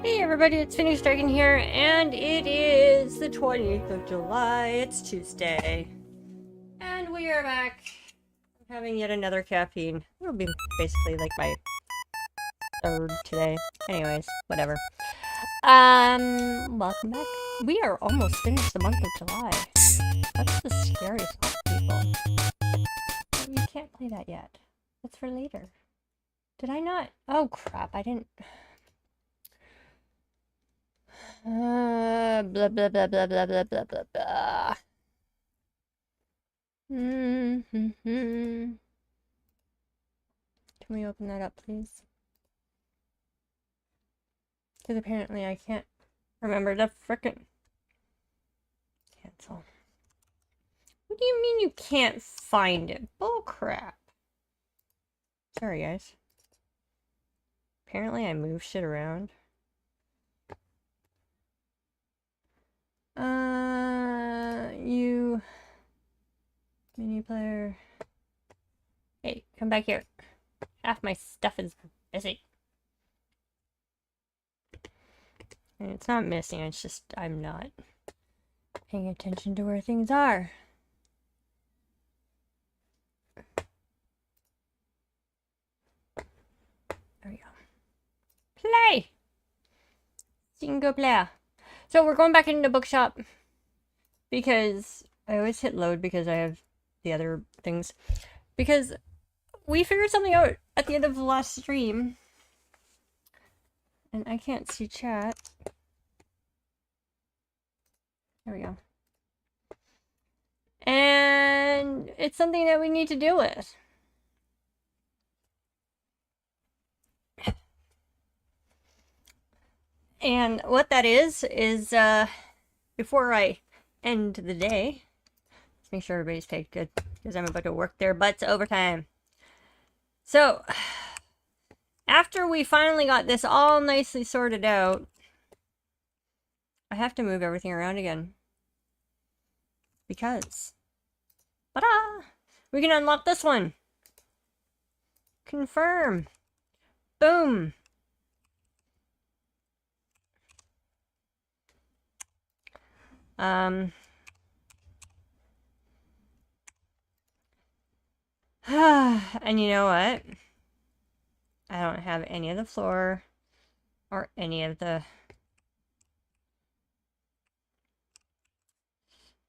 Hey everybody, it's Phoenix Dragon here, and it is the 28th of July. It's Tuesday. And we are back having yet another caffeine. It'll be basically like my third today. Anyways, whatever. Welcome back. We are almost finished the month of July. That's the scariest part, people. But you can't play that yet. That's for later. Did I not? Oh crap, I didn't... blah blah blah blah blah blah blah blah blah. Can we open that up, please? Because apparently I can't remember the frickin' cancel. What do you mean you can't find it? Bull crap. Sorry, guys. Apparently I move shit around. You menu player. Hey, come back here. Half my stuff is missing. And it's not missing, it's just I'm not paying attention to where things are. There we go. Play! Single player. So we're going back into Bookshop because I always hit load because I have the other things. Because we figured something out at the end of the last stream. And I can't see chat. There we go. And it's something that we need to deal with. And what that is before I end the day, let's make sure everybody's paid good, because I'm about to work their butts overtime. So, after we finally got this all nicely sorted out, I have to move everything around again. Because, ta-da! We can unlock this one. Confirm. Boom. And you know what? I don't have any of the floor or any of the...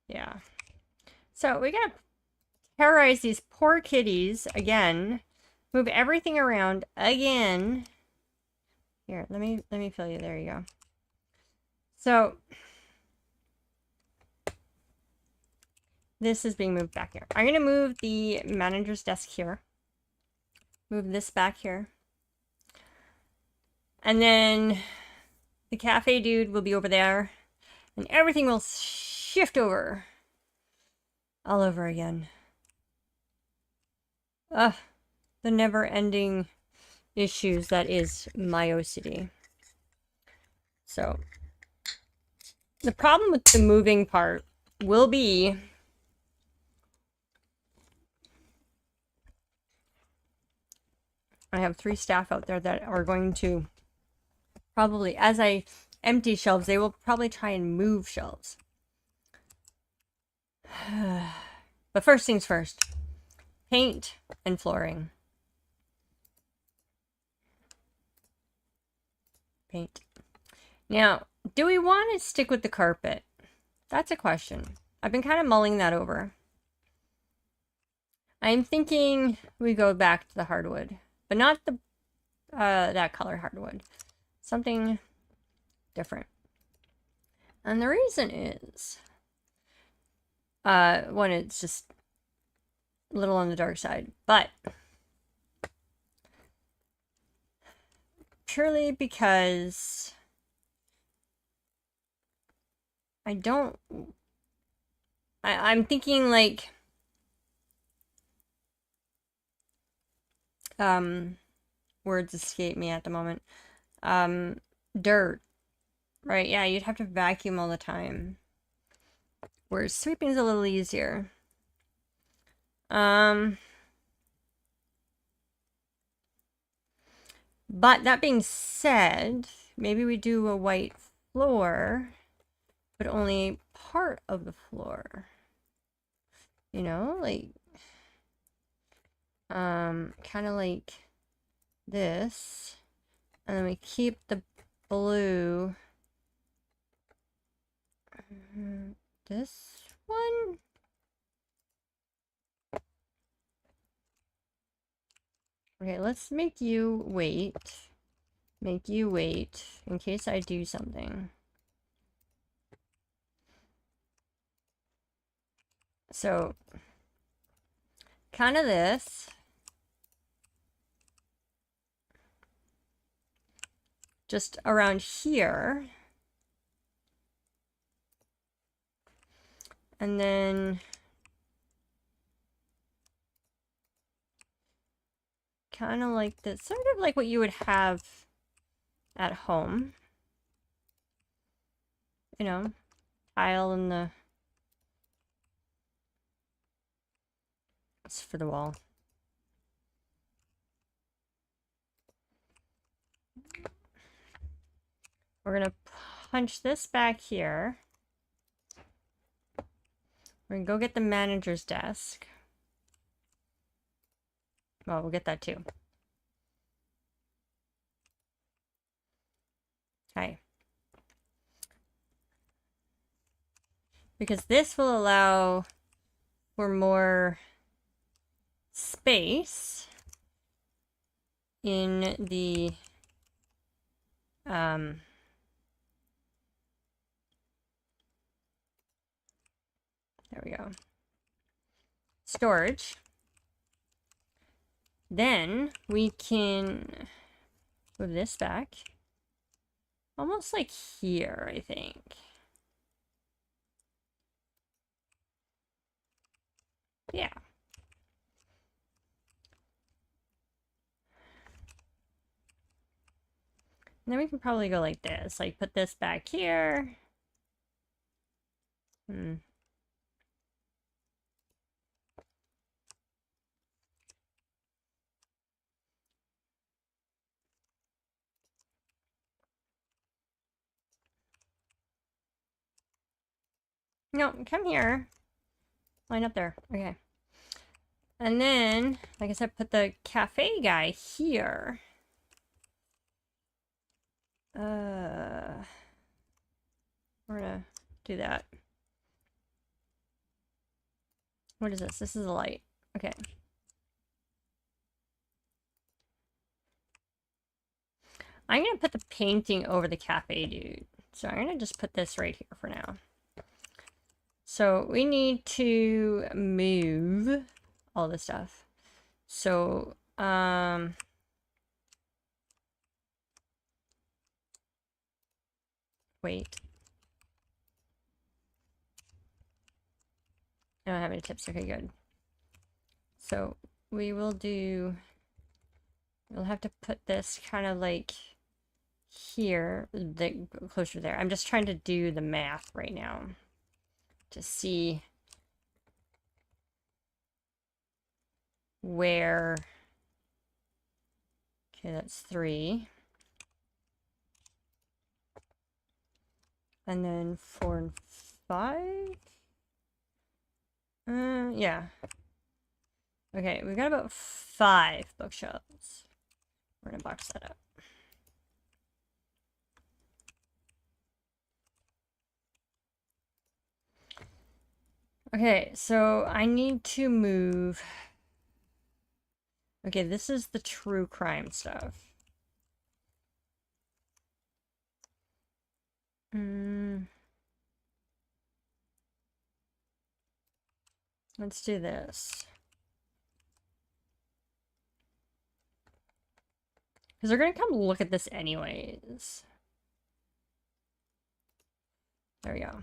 Yeah. So we gotta terrorize these poor kitties again. Move everything around again. Here, let me fill you. There you go. So this is being moved back here. I'm going to move the manager's desk here. Move this back here. And then the cafe dude will be over there. And everything will shift over. All over again. Ugh. The never-ending issues that is my OCD. So, the problem with the moving part will be... I have 3 staff out there that are going to probably, as I empty shelves, they will probably try and move shelves. But first things first. Paint and flooring. Paint. Now, do we want to stick with the carpet? That's a question. I've been kind of mulling that over. I'm thinking we go back to the hardwood. But not the that color hardwood. Something different. And the reason is one, it's just a little on the dark side, but purely because I'm thinking like words escape me at the moment. Dirt. Right, yeah, you'd have to vacuum all the time. Whereas sweeping's a little easier. But that being said, maybe we do a white floor, but only part of the floor. You know, like, kind of like this. And then we keep the blue. This one? Okay, let's make you wait. Make you wait in case I do something. So, kind of this. Just around here. And then kind of like this, sort of like what you would have at home. You know, tile in the... It's for the wall. We're gonna punch this back here. We're gonna go get the manager's desk. Well, we'll get that too. Okay. Because this will allow for more space in the there we go. Storage. Then we can move this back. Almost like here, I think. Yeah. And then we can probably go like this. Like put this back here. No, come here. Line up there. Okay. And then, like I said, put the cafe guy here. We're gonna do that. What is this? This is a light. Okay. I'm gonna put the painting over the cafe dude. So I'm gonna just put this right here for now. So we need to move all this stuff. So, wait. I don't have any tips. Okay, good. So we will do, we'll have to put this kind of like here, closer there. I'm just trying to do the math right now to see where, okay, that's 3. And then 4 and 5. Yeah. Okay, we've got about 5 bookshelves. We're gonna box that up. Okay, so I need to move. Okay, this is the true crime stuff. Let's do this. Because they're gonna come look at this anyways. There we go.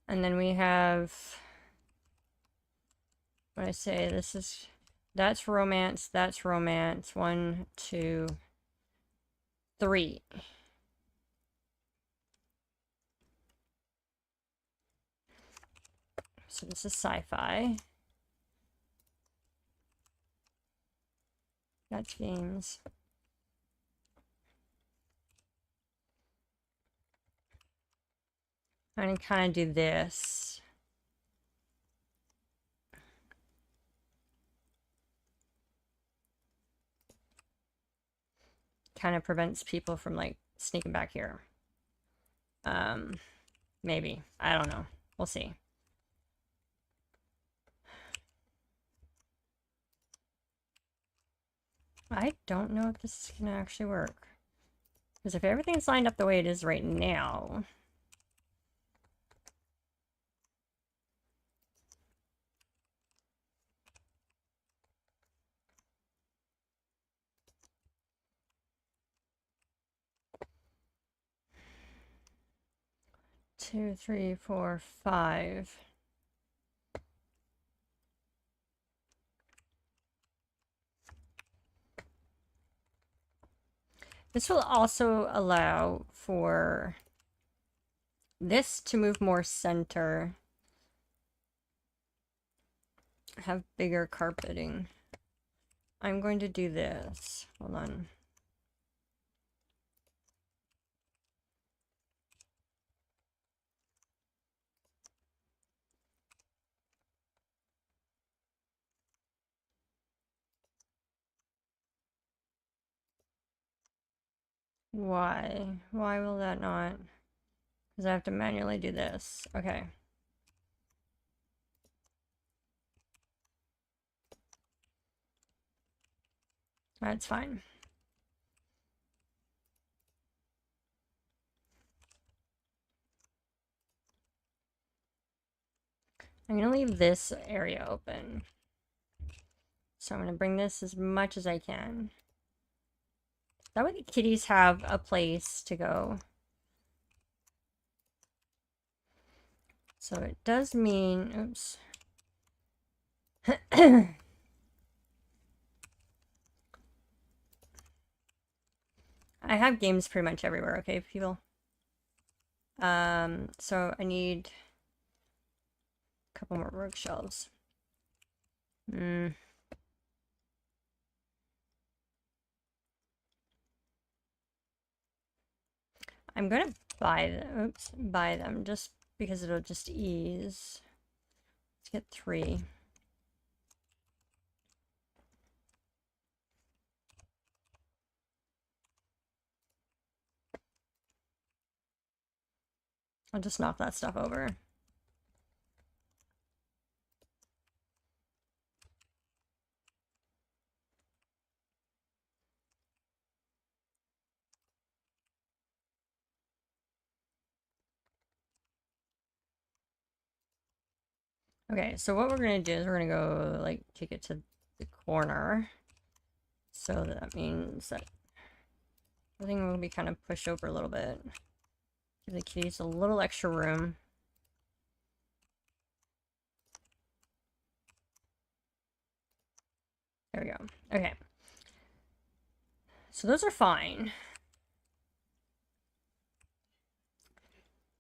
And then we have, what I say, this is, that's romance, that's romance. 1, 2, 3. So this is sci-fi. That's games. I'm gonna kind of do this. Kind of prevents people from like sneaking back here. Maybe. I don't know. We'll see. I don't know if this is gonna actually work. Because if everything's lined up the way it is right now... 2, 3, 4, 5. This will also allow for this to move more center. Have bigger carpeting. I'm going to do this. Hold on. Why? Why will that not? Because I have to manually do this. Okay. That's fine. I'm going to leave this area open. So I'm going to bring this as much as I can. That way the kitties have a place to go. So it does mean... Oops. I have games pretty much everywhere, okay, people? So I need a couple more bookshelves. I'm gonna buy them. Oops, buy them just because it'll just ease. Let's get 3. I'll just knock that stuff over. Okay, so what we're gonna do is we're gonna go like kick it to the corner. So that means that everything will be kind of pushed over a little bit. Give the kitties a little extra room. There we go. Okay. So those are fine.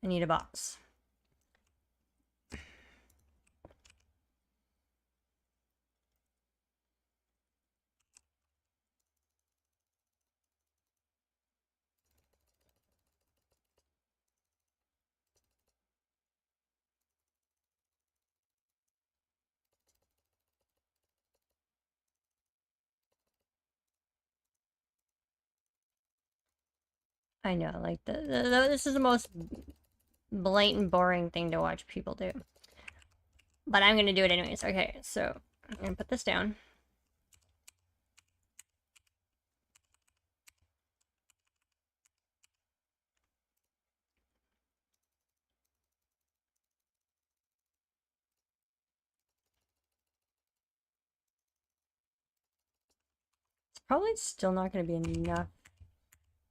I need a box. I know, like, this is the most blatant, boring thing to watch people do. But I'm gonna do it anyways. Okay, so I'm gonna put this down. It's probably still not gonna be enough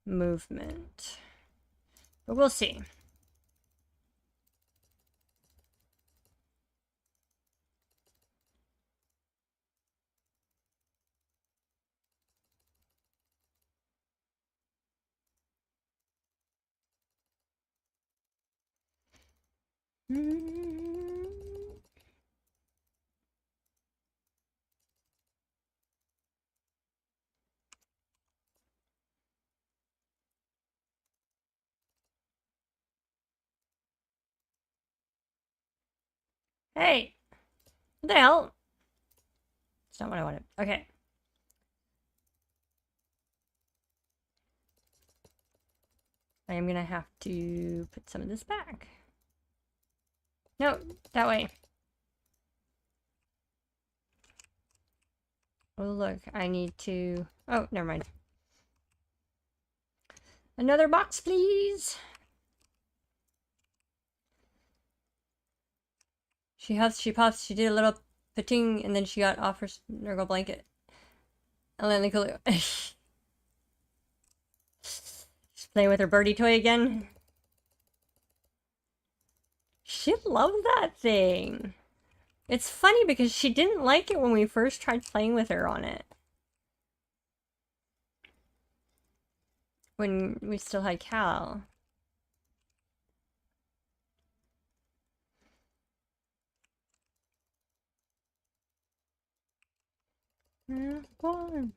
movement. But we'll see. Hey! What the hell? It's not what I wanted. Okay. I am gonna have to put some of this back. No, that way. Oh, look, I need to... Oh, never mind. Another box, please! She huffs, she puffs, she did a little pating, and then she got off her snuggle blanket. And then she's playing with her birdie toy again. She loved that thing. It's funny because she didn't like it when we first tried playing with her on it. When we still had Cal. One,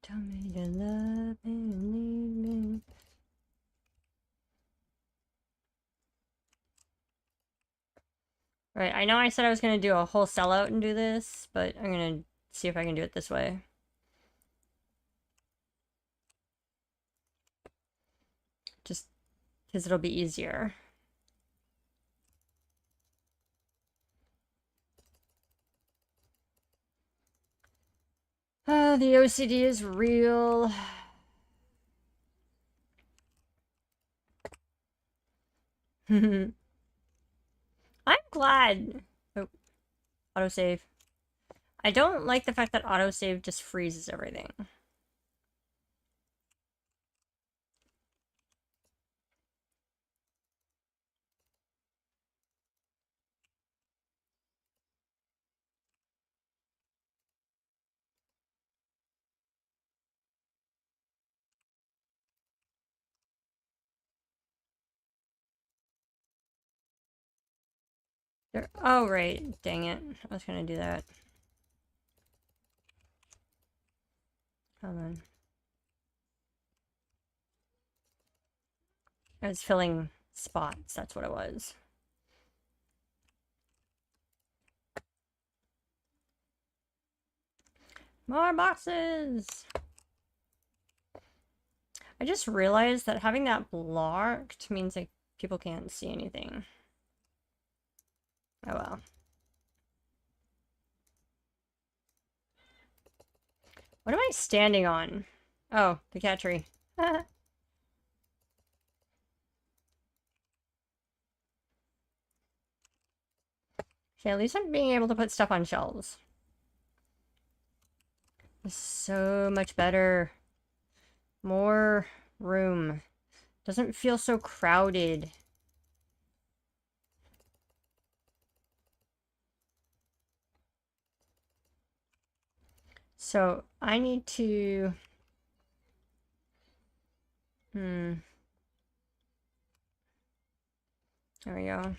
tell me to love and leave me. Right, I know I said I was going to do a whole sellout and do this, but I'm going to see if I can do it this way. Just because it'll be easier. The OCD is real. I'm glad. Oh, autosave. I don't like the fact that autosave just freezes everything. There, oh, right. Dang it. I was gonna do that. Hold on. I was filling spots. That's what it was. More boxes! I just realized that having that blocked means like people can't see anything. Oh well. What am I standing on? Oh, the cat tree. Okay, at least I'm being able to put stuff on shelves. It's so much better. More room. Doesn't feel so crowded. So I need to... There we go.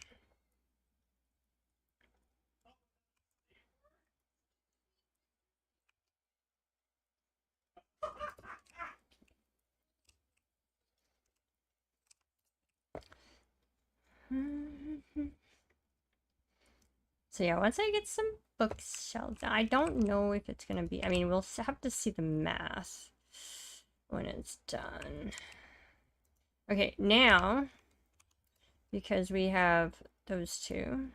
So yeah, once I get some bookshelves, I don't know if it's gonna be, I mean, we'll have to see the math when it's done. Okay, now, because we have those two,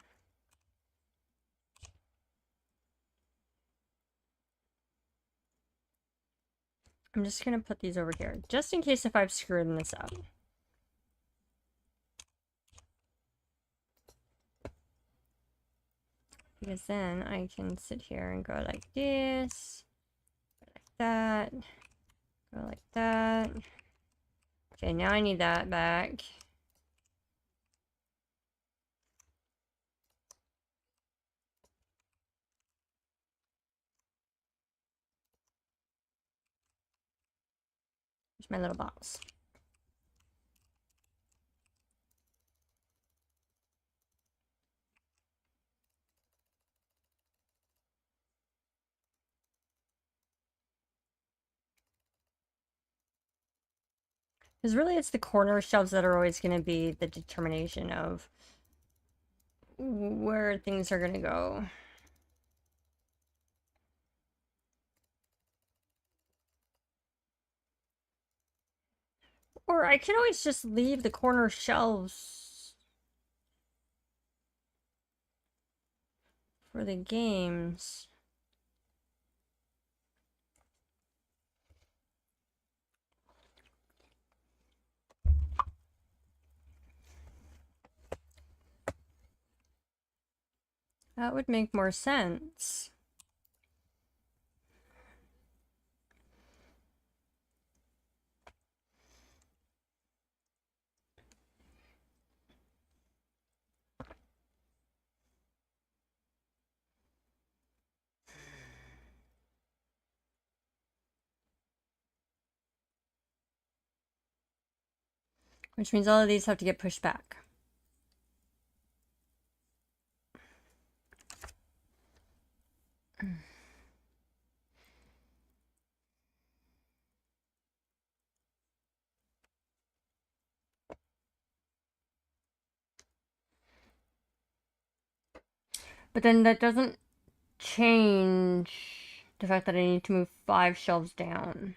I'm just gonna put these over here, just in case if I've screwed this up. Because then I can sit here and go like this, go like that, go like that. Okay, now I need that back. Here's my little box. Because really it's the corner shelves that are always going to be the determination of where things are gonna go. Or I could always just leave the corner shelves for the games. That would make more sense. Which means all of these have to get pushed back. But then that doesn't change the fact that I need to move 5 shelves down.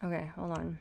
Okay, hold on.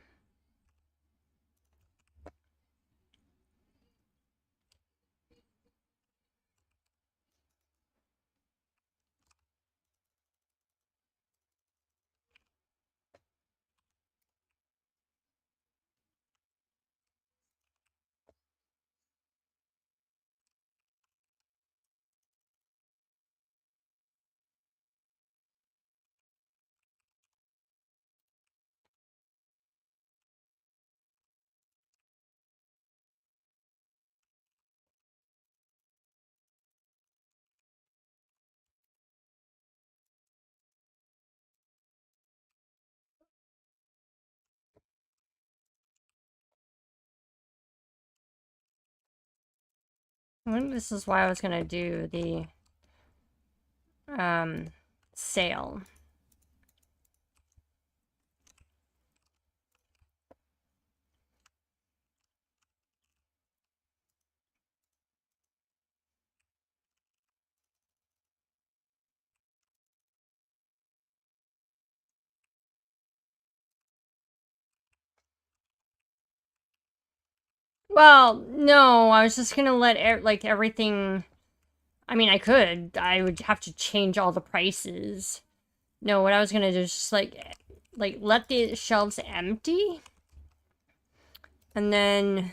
I think this is why I was gonna do the sale. Well, no, I was just gonna let like everything. I mean, I could. I would have to change all the prices. No, what I was gonna do is just like let the shelves empty, and then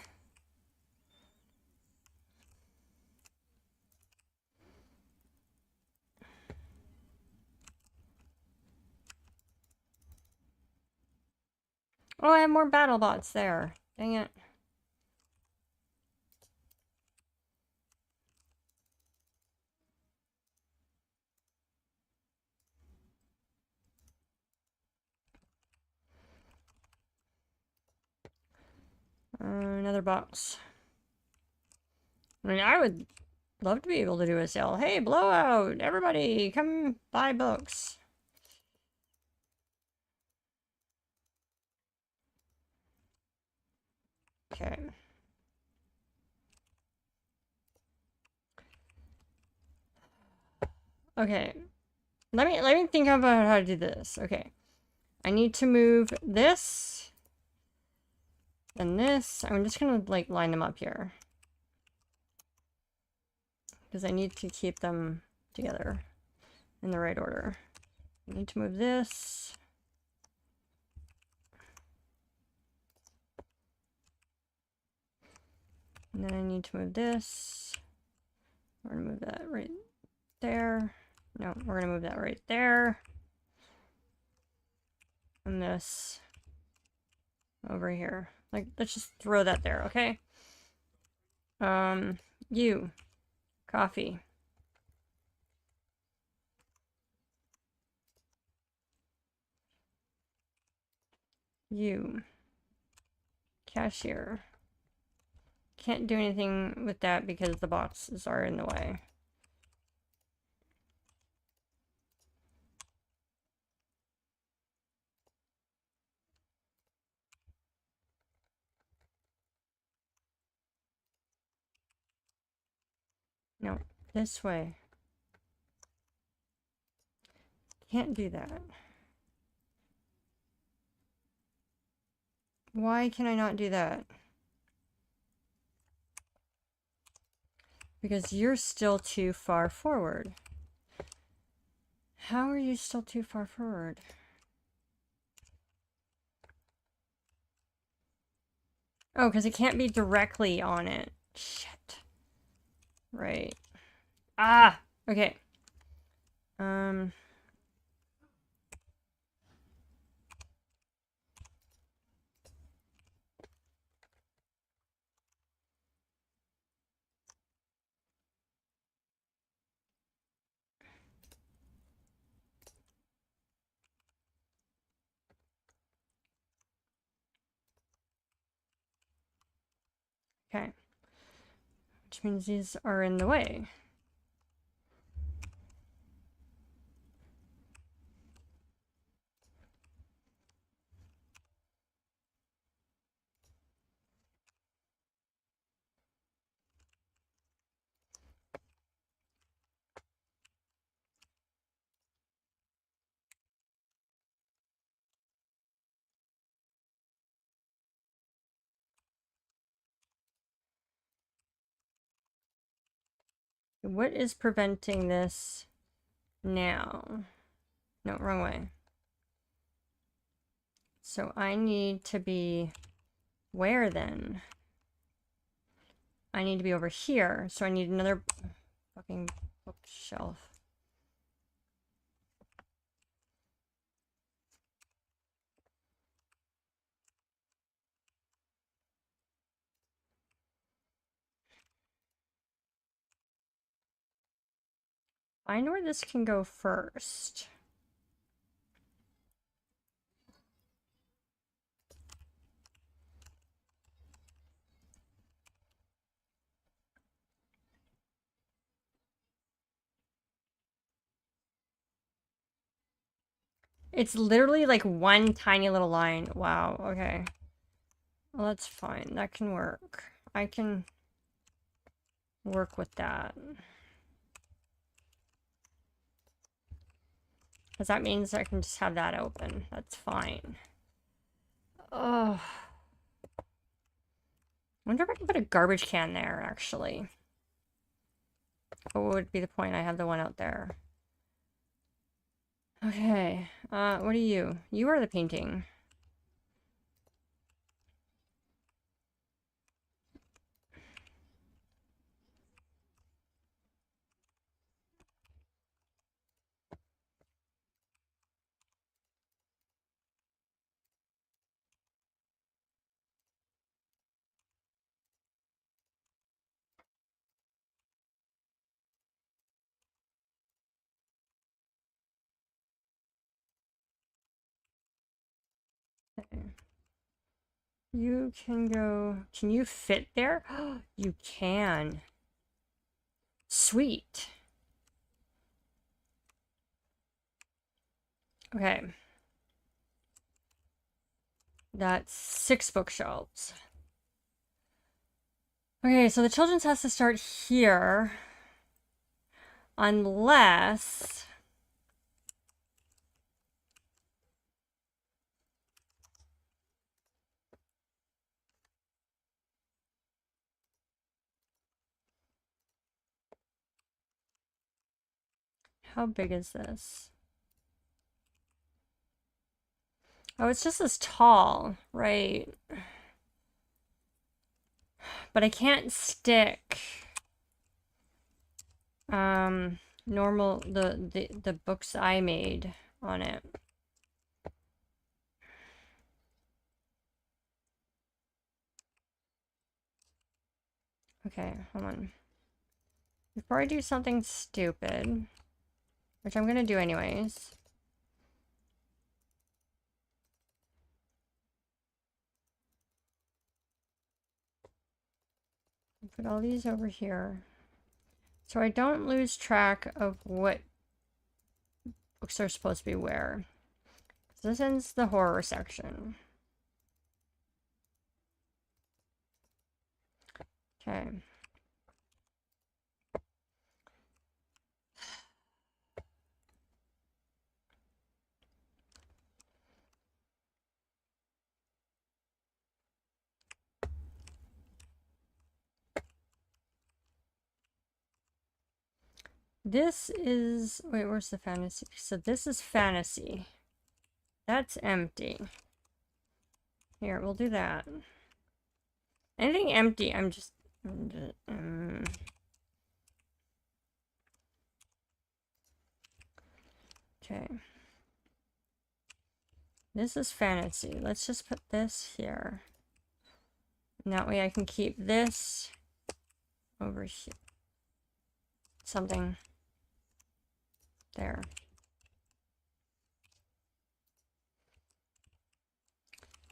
oh, I have more battle bots there. Dang it. Another box. I mean, I would love to be able to do a sale. Hey, blowout! Everybody, come buy books. Okay. Okay. Let me think about how to do this. Okay. I need to move this and this. I'm just gonna like line them up here. Because I need to keep them together in the right order. I need to move this. And then I need to move this. We're gonna move that right there. No, we're gonna move that right there. And this over here. Like, let's just throw that there, okay? You. Coffee. You. Cashier. Can't do anything with that because the boxes are in the way. No, this way. Can't do that. Why can I not do that? Because you're still too far forward. How are you still too far forward? Oh, because it can't be directly on it. Shit. Right. Ah! Okay. Okay. Which means these are in the way. What is preventing this now? No, wrong way. So I need to be where then? I need to be over here. So I need another fucking bookshelf. Find where this can go first. It's literally like one tiny little line. Wow, okay. Well, that's fine. That can work. I can work with that. Because that means I can just have that open. That's fine. Oh. I wonder if I can put a garbage can there, actually. What would be the point? I have the one out there. Okay. What are you? You are the painting. Okay. You can go... Can you fit there? You can. Sweet. Okay. That's 6 bookshelves. Okay, so the children's has to start here. Unless... How big is this? Oh, it's just as tall, right? but I can't stick normal the books I made on it. Okay, hold on. Before I do something stupid, which I'm gonna do anyways. Put all these over here. So I don't lose track of what books are supposed to be where. So this ends the horror section. Okay. This is, wait, where's the fantasy? So this is fantasy. That's empty. Here, we'll do that. Anything empty, I'm just okay. This is fantasy. Let's just put this here. And that way I can keep this over here. Something there.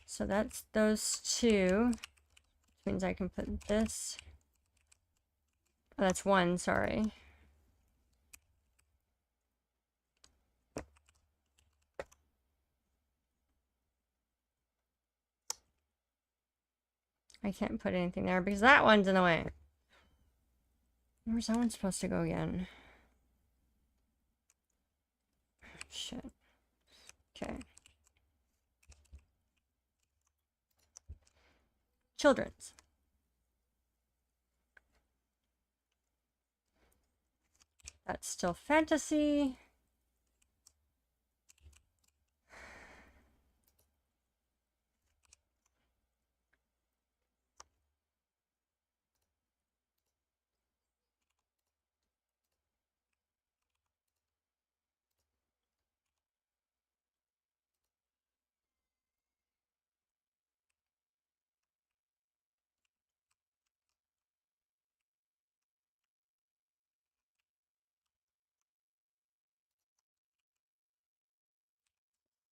So that's those two. Which means I can put this. Oh, that's one, sorry. I can't put anything there because that one's in the way. Where's that one supposed to go again? Shit. Okay. Children's. That's still fantasy.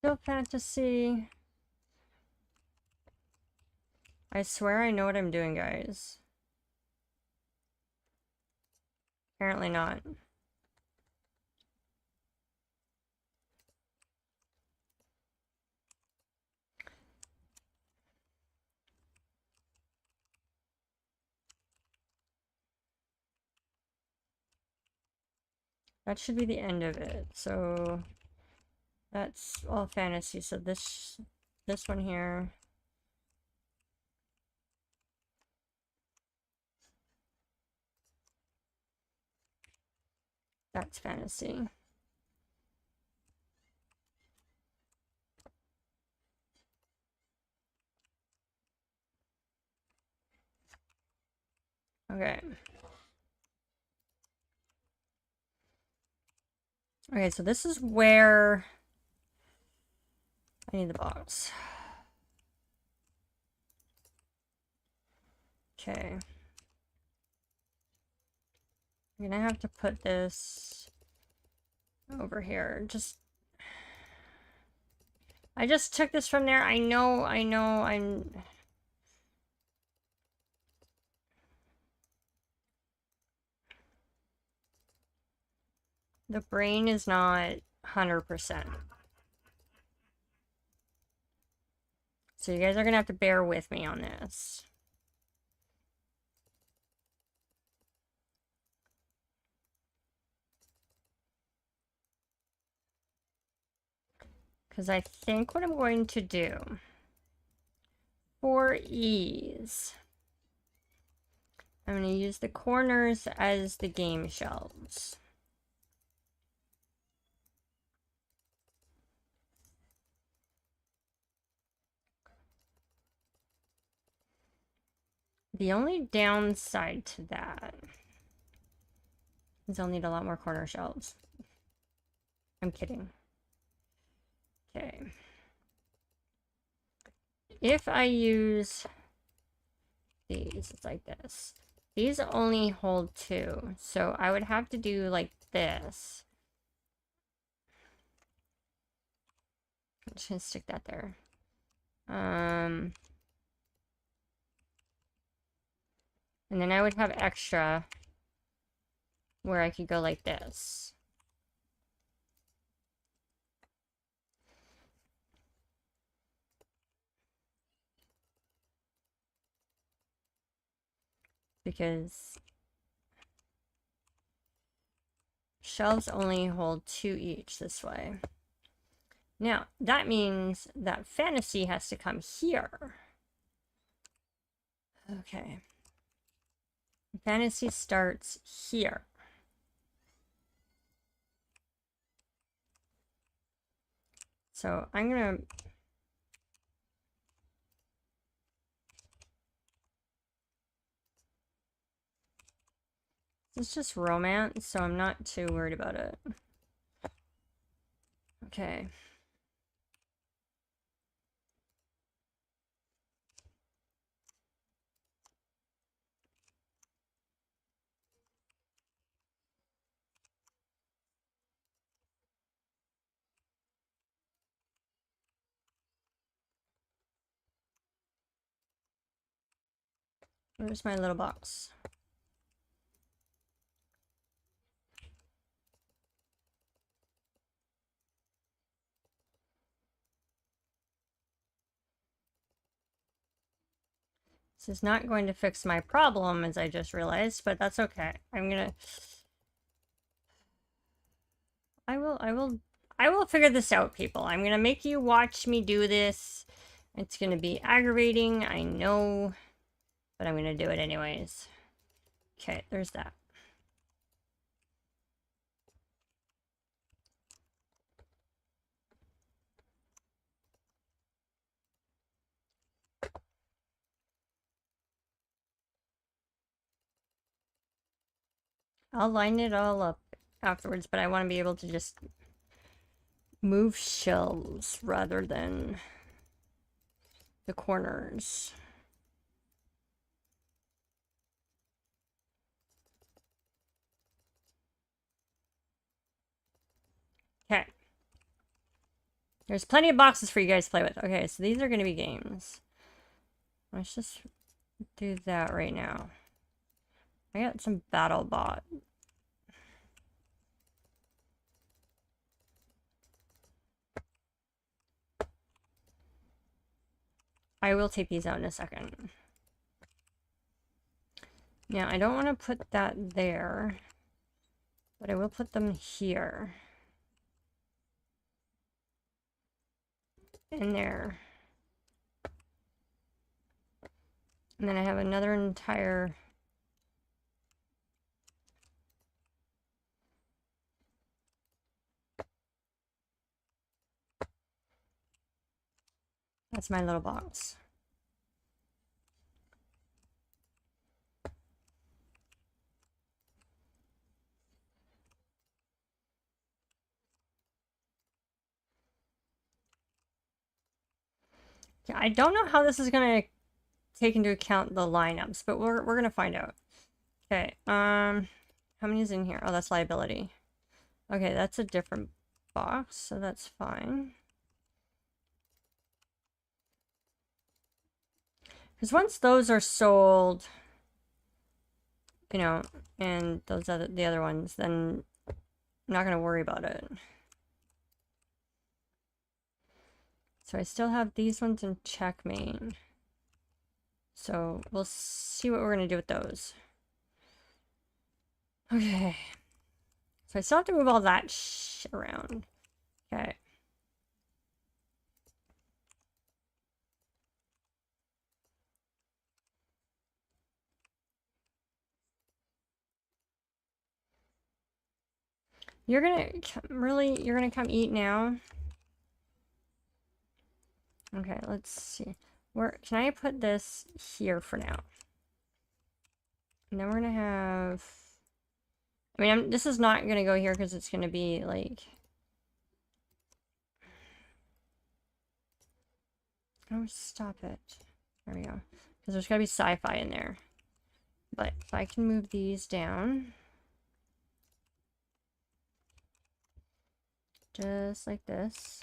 Still fantasy. I swear I know what I'm doing, guys. Apparently not. That should be the end of it. So that's all fantasy. So this one here. That's fantasy. Okay. Okay, so this is where I need the box. Okay. I'm gonna have to put this over here. I just took this from there. I know, the brain is not 100%. So you guys are gonna have to bear with me on this. Because I think what I'm going to do for ease, I'm going to use the corners as the game shelves. The only downside to that is I'll need a lot more corner shelves. I'm kidding. Okay. If I use these, it's like this. These only hold 2, so I would have to do like this. I'm just gonna stick that there. And then I would have extra where I could go like this. Because shelves only hold 2 each this way. Now, that means that fantasy has to come here. Okay. Fantasy starts here. So I'm gonna... It's just romance, so I'm not too worried about it. Okay. Where's my little box? This is not going to fix my problem, as I just realized, but that's okay. I'm gonna... I will figure this out, people. I'm gonna make you watch me do this. It's gonna be aggravating, I know, but I'm gonna do it anyways. Okay, there's that. I'll line it all up afterwards, but I want to be able to just move shelves rather than the corners. Okay. There's plenty of boxes for you guys to play with. Okay, so these are going to be games. Let's just do that right now. I got some BattleBot. I will take these out in a second. Now, I don't want to put that there, but I will put them here. And there. And then I have another entire... That's my little box. Yeah, I don't know how this is going to take into account the lineups, but we're going to find out. Okay, how many is in here? Oh, that's liability. Okay, that's a different box, so that's fine. Because once those are sold, you know, and those other the other ones, then I'm not going to worry about it. So I still have these ones in checkmate. So we'll see what we're going to do with those. Okay. So I still have to move all that shit around. Okay. You're gonna come eat now? Okay, let's see. Where can I put this here for now? And then we're gonna have... I mean, this is not gonna go here because it's gonna be like... Oh, stop it. There we go. Because there's gotta be sci-fi in there. But if I can move these down... just like this.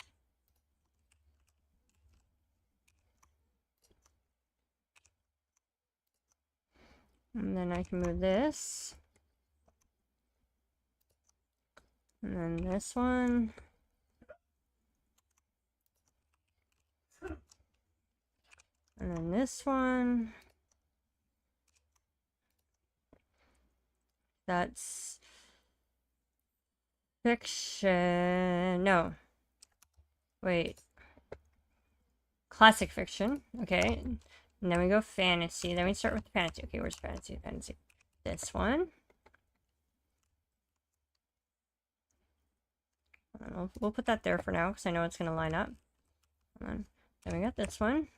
And then I can move this. And then this one. And then this one. That's fiction. No. Wait. Classic fiction. Okay. And then we go fantasy. Then we start with fantasy. Okay, where's fantasy? Fantasy. This one. We'll put that there for now because I know it's going to line up. Then we got this one.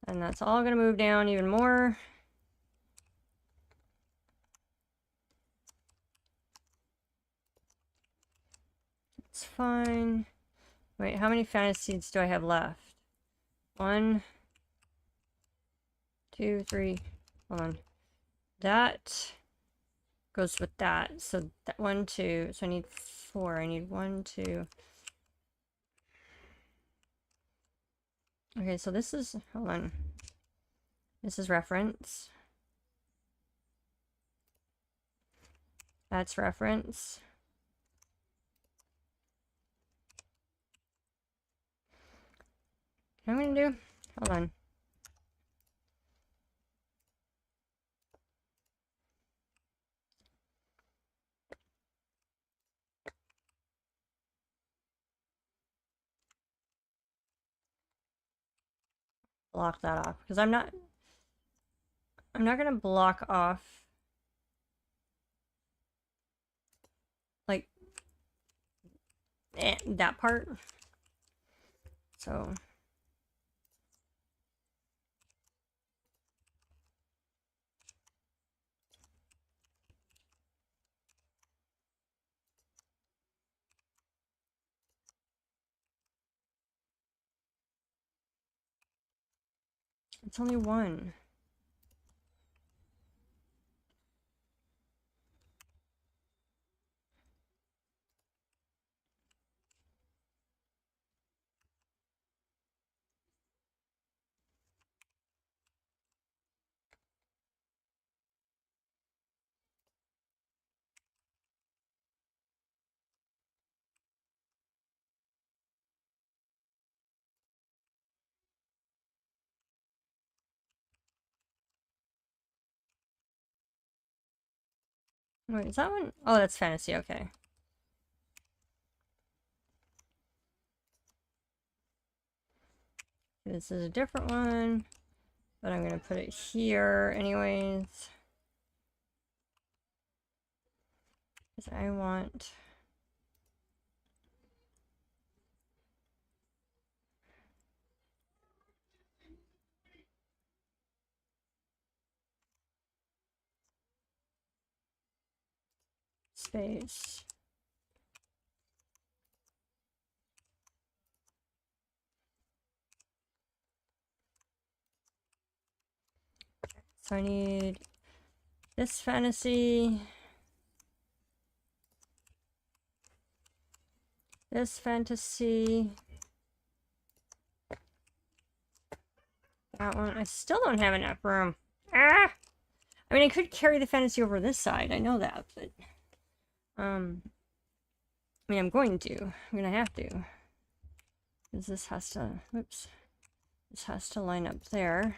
And that's all going to move down even more. It's fine. Wait, how many fantasy seeds do I have left? 1, 2, 3. Hold on. That goes with that. So that 1, 2. So I need 4. I need 1, 2. Okay, so this is, hold on. This is reference. That's reference. What I'm gonna do? Hold on. Block that off because I'm not gonna block off like that part. So it's only 1. Wait, is that one? Oh, that's fantasy. Okay. This is a different one, but I'm gonna put it here anyways. Because I want... space. So I need this fantasy, this fantasy, that one. I still don't have enough room. Ah! I mean, I could carry the fantasy over this side. I know that, but I mean, I'm going to. I'm gonna have to, because this has to. Oops. This has to line up there.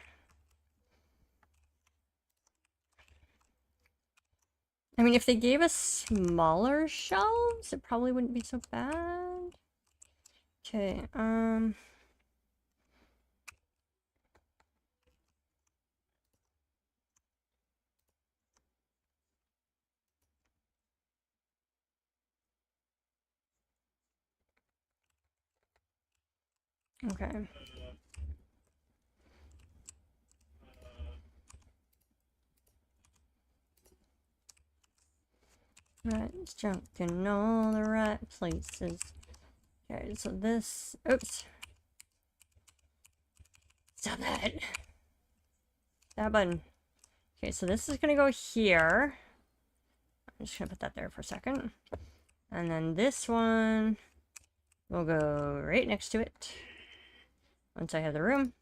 I mean, if they gave us smaller shelves, it probably wouldn't be so bad. Okay, okay. Right, junk in all the right places. Okay, so this... Oops. Stop that. That button. Okay, so this is gonna go here. I'm just gonna put that there for a second. And then this one will go right next to it. Once I have the room.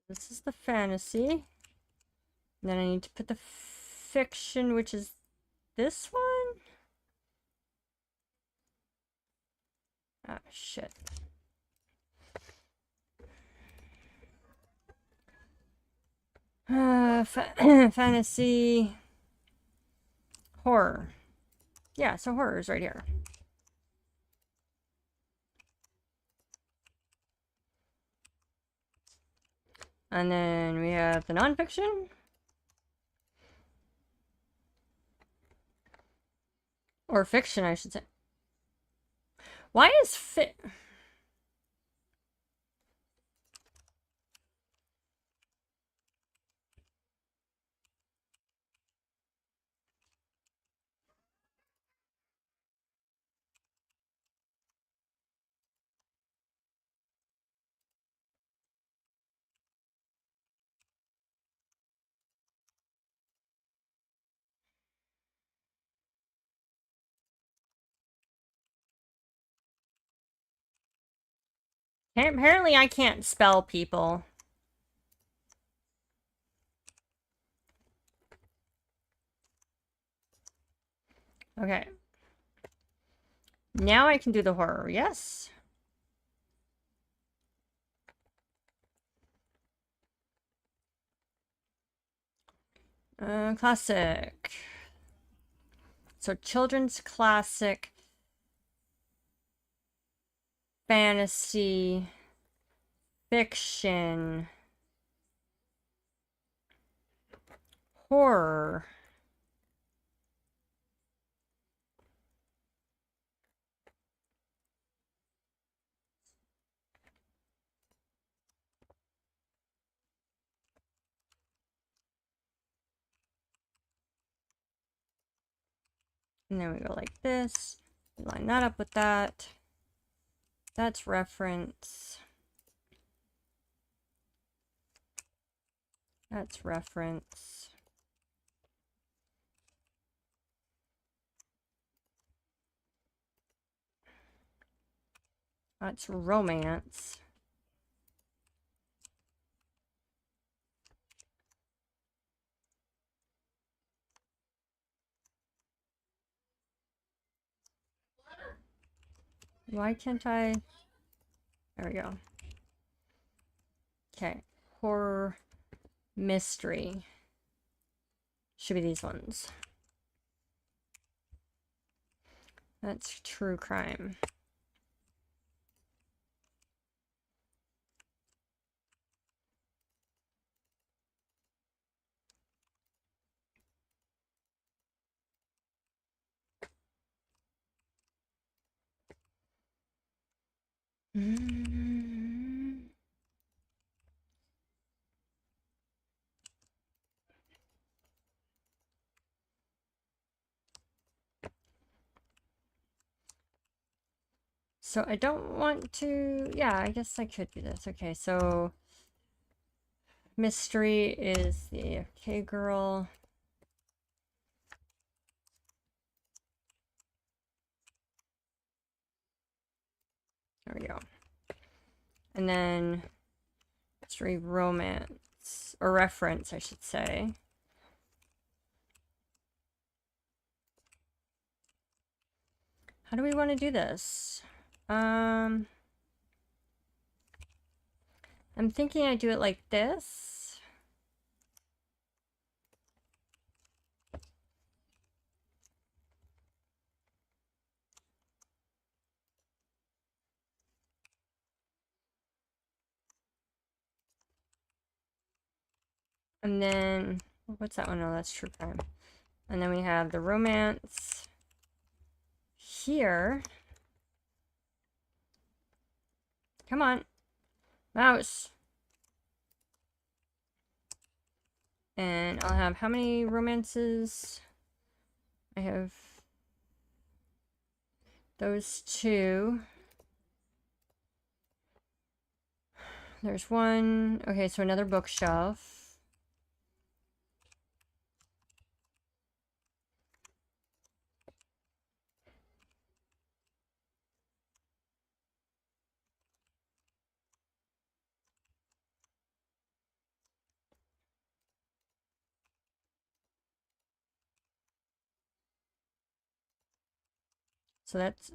This is the fantasy. And then I need to put the fiction, which is this one? Ah, shit. Fantasy. Horror. Yeah, so horror is right here. And then we have the nonfiction. Or fiction, I should say. Why is apparently I can't spell people. Okay. Now I can do the horror, yes? Classic. So children's classic. Fantasy. Fiction. Horror. And then we go like this. Line that up with that. That's reference. That's reference. That's romance. Why can't I? There we go. Okay. Horror, mystery. Should be these ones. That's true crime. So I don't want to, yeah, I guess I could do this. Okay, so mystery is the AFK girl. There we go. And then mystery romance, or reference, I should say. How do we want to do this? I'm thinking I do it like this. And then, what's that one? Oh, that's true crime. And then we have the romance here. Come on, mouse. And I'll have how many romances? I have those two. There's one. Okay, so another bookshelf. So that's...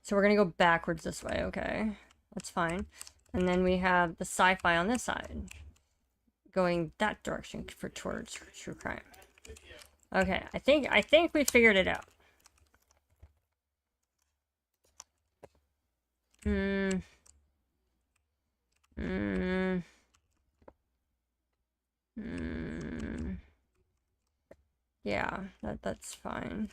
So we're gonna go backwards this way, okay. That's fine. And then we have the sci-fi on this side. Going that direction for towards true crime. Okay, I think we figured it out. Yeah, that's fine.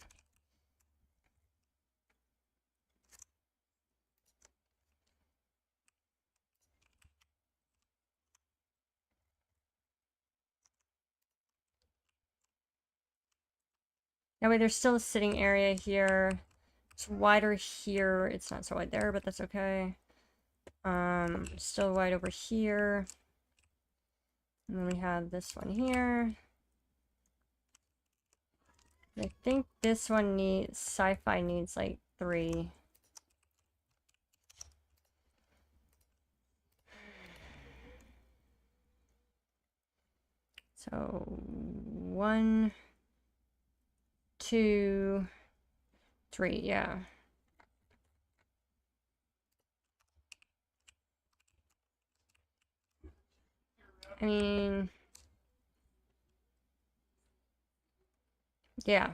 That way there's still a sitting area here. It's wider here. It's not so wide there, but that's okay. Still wide over here. And then we have this one here. I think this one needs... Sci-fi needs like 3. So 1, 2, 3, yeah. I mean, yeah.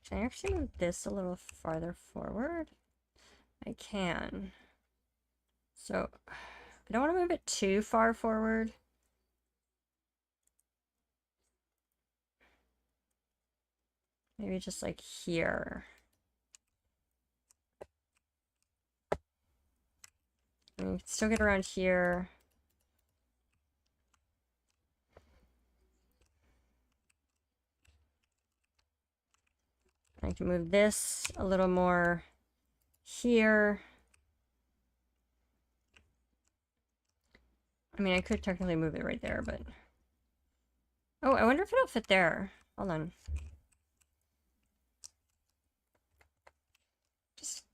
Can I actually move this a little farther forward? I can. So, I don't want to move it too far forward. Maybe just like here. I mean, you can still get around here. I can move this a little more here. I mean, I could technically move it right there, but... Oh, I wonder if it'll fit there. Hold on. Just...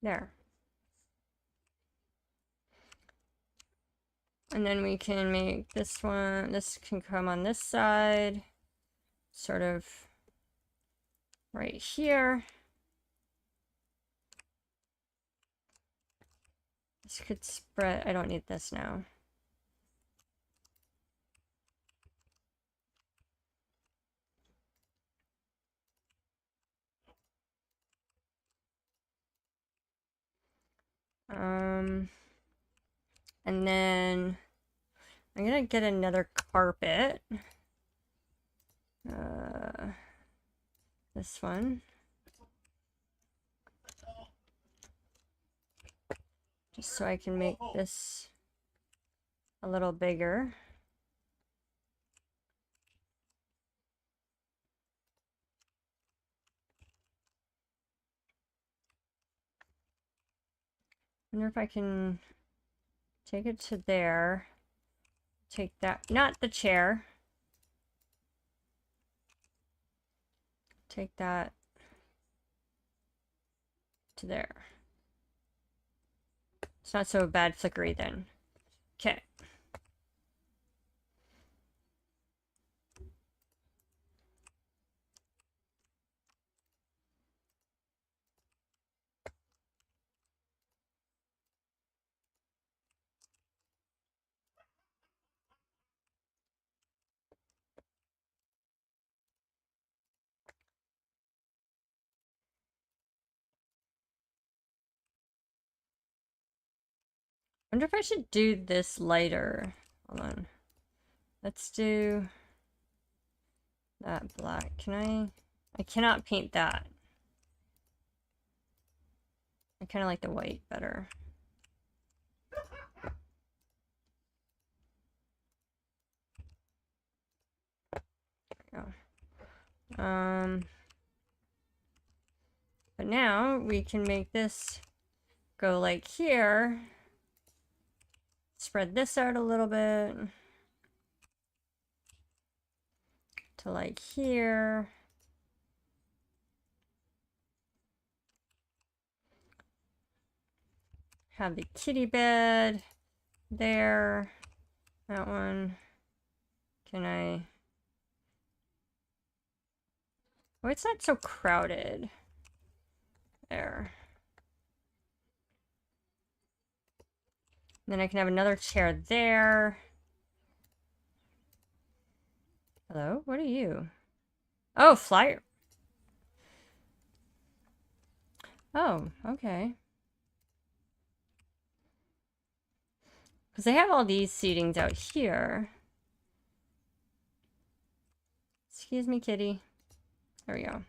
There. And then we can make this one... This can come on this side. Sort of... right here. This could spread... I don't need this now. And then I'm gonna get another carpet. This one. Just so I can make this a little bigger. I wonder if I can take it to there. Take that, not the chair. Take that to there. It's not so bad flickery then. Okay. wonder if I should do this lighter. Hold on. Let's do that black. Can I? I cannot paint that. I kind of like the white better. There we go. But now we can make this go like here. Spread this out a little bit to like here. Have the kitty bed there. That one. Can I? Oh, it's not so crowded. There. Then I can have another chair there. Hello? What are you? Oh, flyer. Oh, okay. Because they have all these seatings out here. Excuse me, kitty. There we go.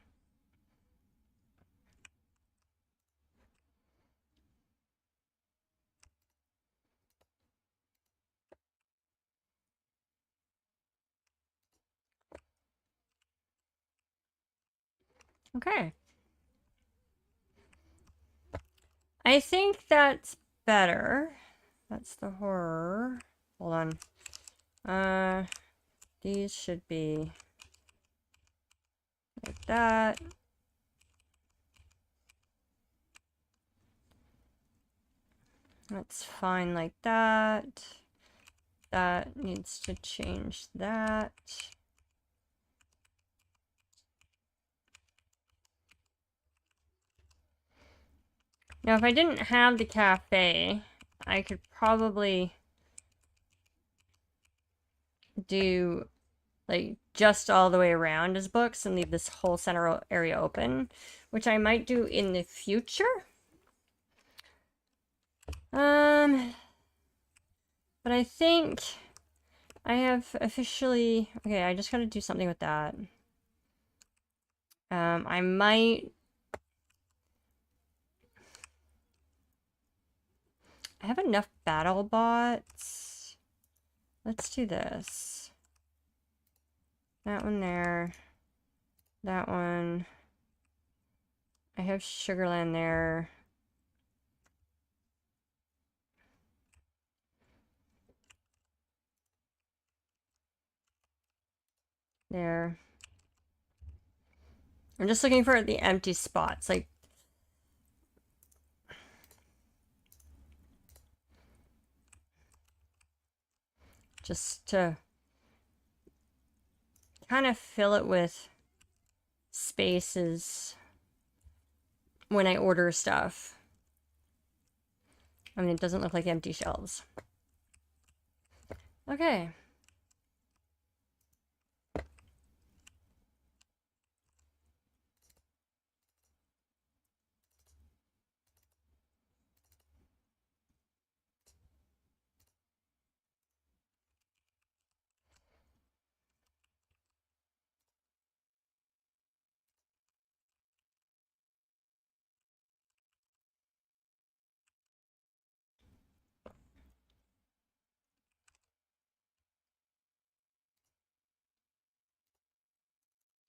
Okay. I think that's better. That's the horror. Hold on. These should be like that. That's fine like that. That needs to change that. Now, if I didn't have the cafe, I could probably do like just all the way around as books and leave this whole center area open, which I might do in the future. But I think I have officially, okay, I just gotta do something with that. I might, I have enough battle bots. Let's do this. That one there. That one. I have Sugarland there. There. I'm just looking for the empty spots, like just to kind of fill it with spaces when I order stuff. I mean, it doesn't look like empty shelves. Okay.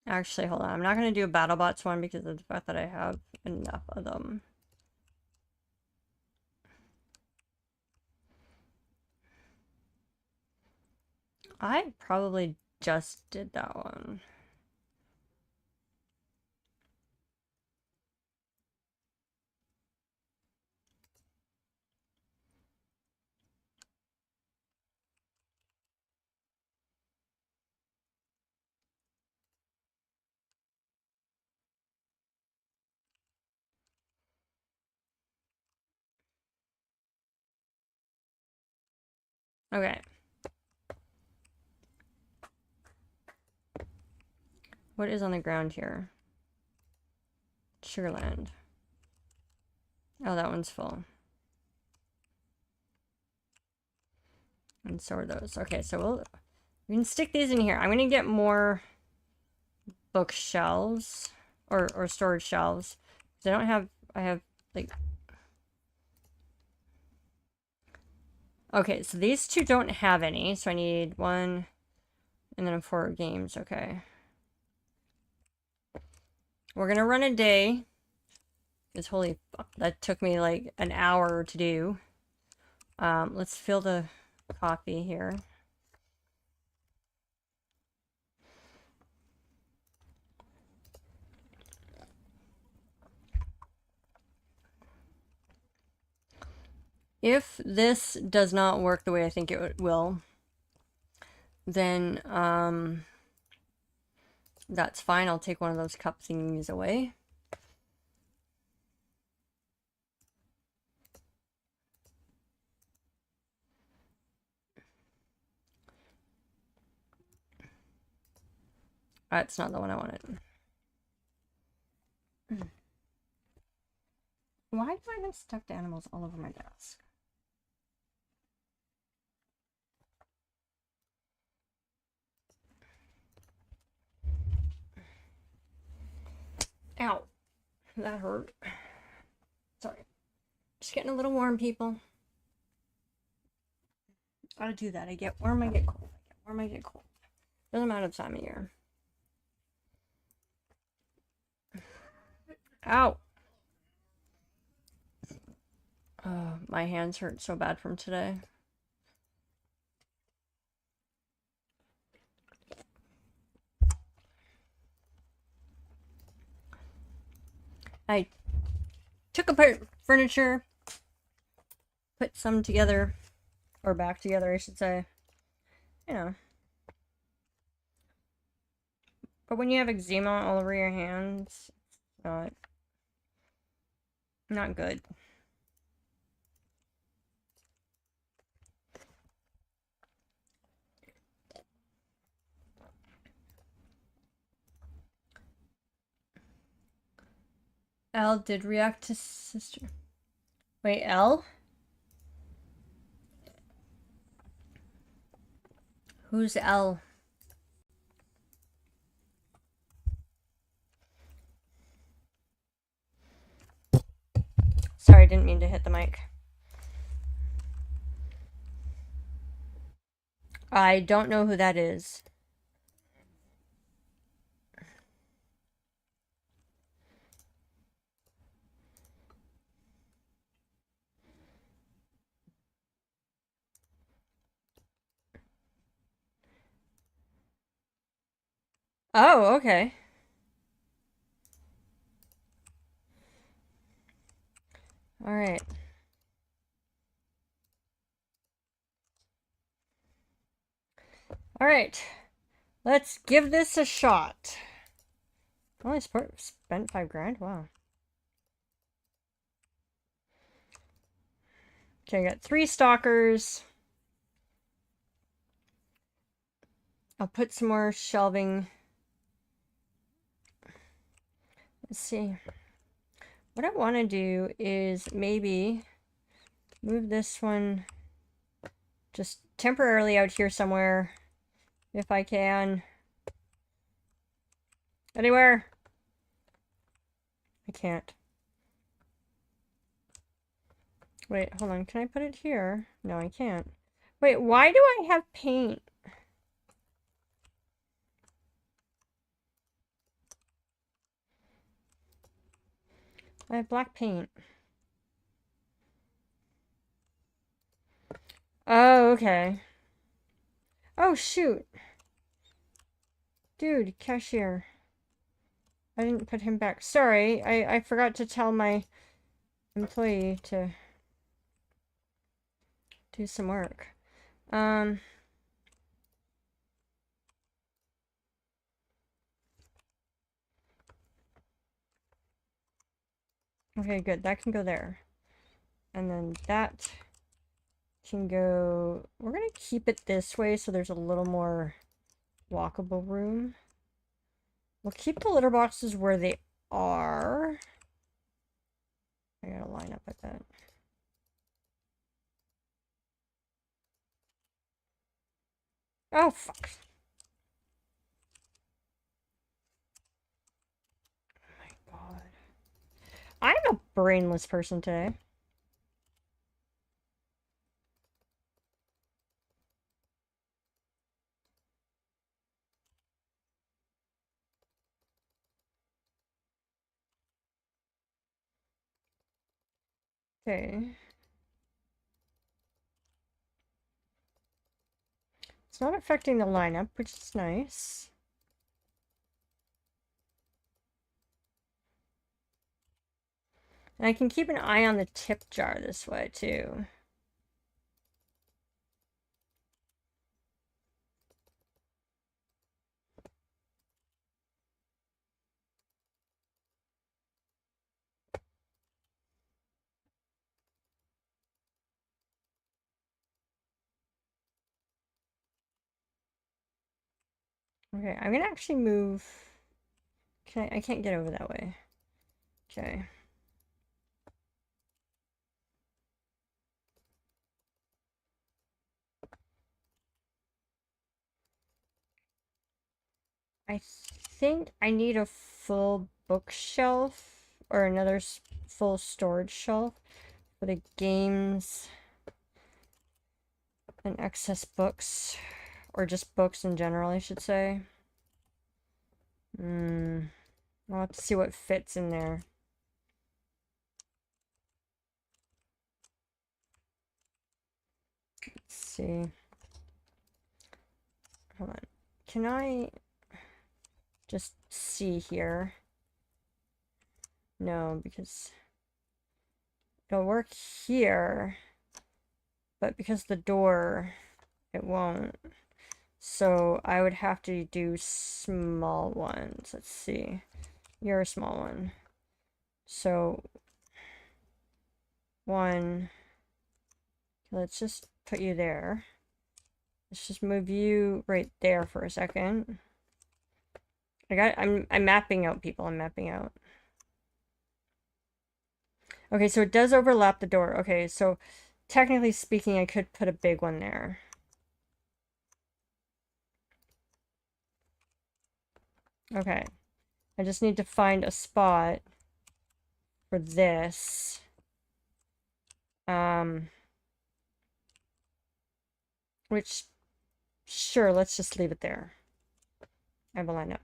Actually, hold on. I'm not going to do a BattleBots one because of the fact that I have enough of them. I probably just did that one. Okay. What is on the ground here? Sugarland. Oh, that one's full. And so are those. Okay, so we can stick these in here. I'm gonna get more bookshelves or storage shelves. I don't have, I have like, okay, so these two don't have any, so I need one and then 4 games. Okay, we're gonna run a day. Because holy fuck, that took me like an hour to do. Let's fill the coffee here. If this does not work the way I think it will, then that's fine. I'll take one of those cup thingies away. That's not the one I wanted. Why do I have stuffed animals all over my desk? Ow. That hurt. Sorry. Just getting a little warm, people. Gotta do that. I get warm, I get cold. I get warm, I get cold. Doesn't matter the time of year. Ow. Oh, my hands hurt so bad from today. I took apart furniture, put some together, or back together, I should say. You know. But when you have eczema all over your hands, it's not good. L did react to sister. Wait, L? Who's L? Sorry, I didn't mean to hit the mic. I don't know who that is. Oh, okay. All right. All right. Let's give this a shot. Only spent 5 grand? Wow. Okay, I got 3 stalkers. I'll put some more shelving. Let's see. What I want to do is maybe move this one just temporarily out here somewhere, if I can. Anywhere. I can't. Wait, hold on. Can I put it here? No, I can't. Wait, why do I have paint? I have black paint. Oh, okay. Oh, shoot. Dude, cashier. I didn't put him back. Sorry, I forgot to tell my employee to do some work. Okay, good. That can go there. And then that can go... We're going to keep it this way so there's a little more walkable room. We'll keep the litter boxes where they are. I gotta line up with that. Oh, fuck. Oh my god. I'm a brainless person today. Okay. It's not affecting the lineup, which is nice. And I can keep an eye on the tip jar this way, too. Okay, I'm gonna actually move... I can't get over that way. Okay. I think I need a full bookshelf or another full storage shelf for the games and excess books, or just books in general, I should say. I'll have to see what fits in there. Let's see. Hold on. Can I just see here? No, because it'll work here, but because the door, it won't. So I would have to do small ones. Let's see. You're a small one. So one, let's just put you there. Let's just move you right there for a second. I'm mapping out people. I'm mapping out. Okay, so it does overlap the door. Okay, so technically speaking, I could put a big one there. Okay. I just need to find a spot for this. Which, sure, let's just leave it there. I will line up.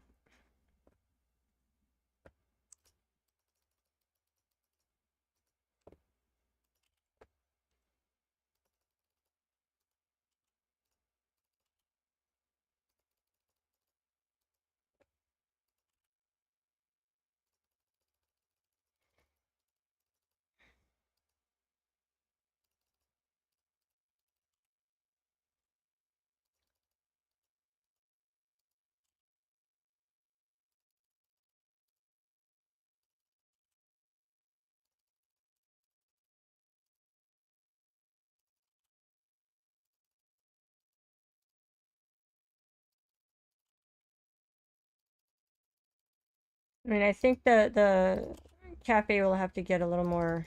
I mean, I think the cafe will have to get a little more,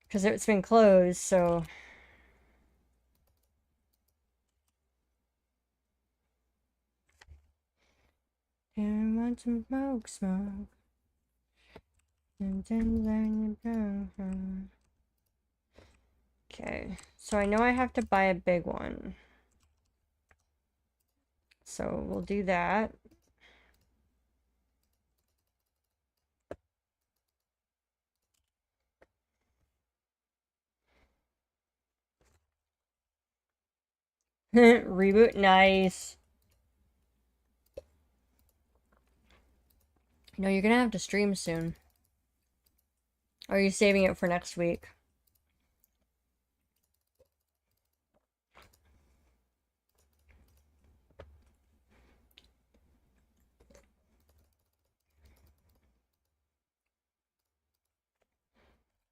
because it's been closed, so I want some smoke. Okay, so I know I have to buy a big one. So we'll do that. Reboot, nice. No, you're gonna have to stream soon. Or are you saving it for next week?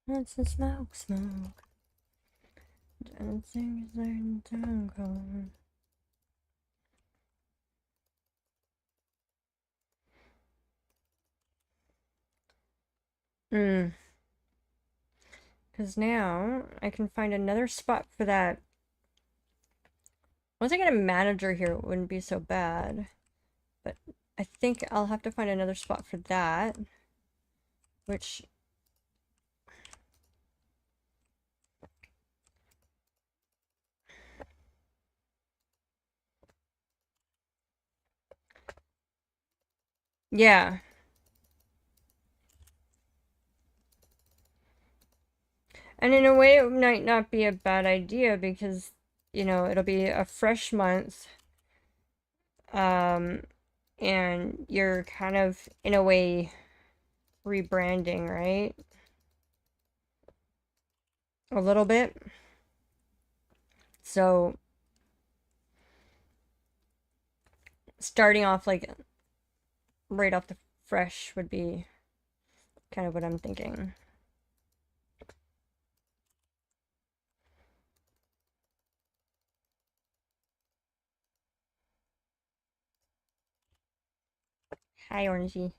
What's the smoke? Dancing is in town cold. Because now I can find another spot for that Once I get a manager here, it wouldn't be so bad. But I think I'll have to find another spot for that. Which... yeah. And in a way, it might not be a bad idea because, you know, it'll be a fresh month. And you're kind of, in a way, rebranding, right? A little bit. So, starting off, like, right off the fresh would be kind of what I'm thinking. Hi, Orangey.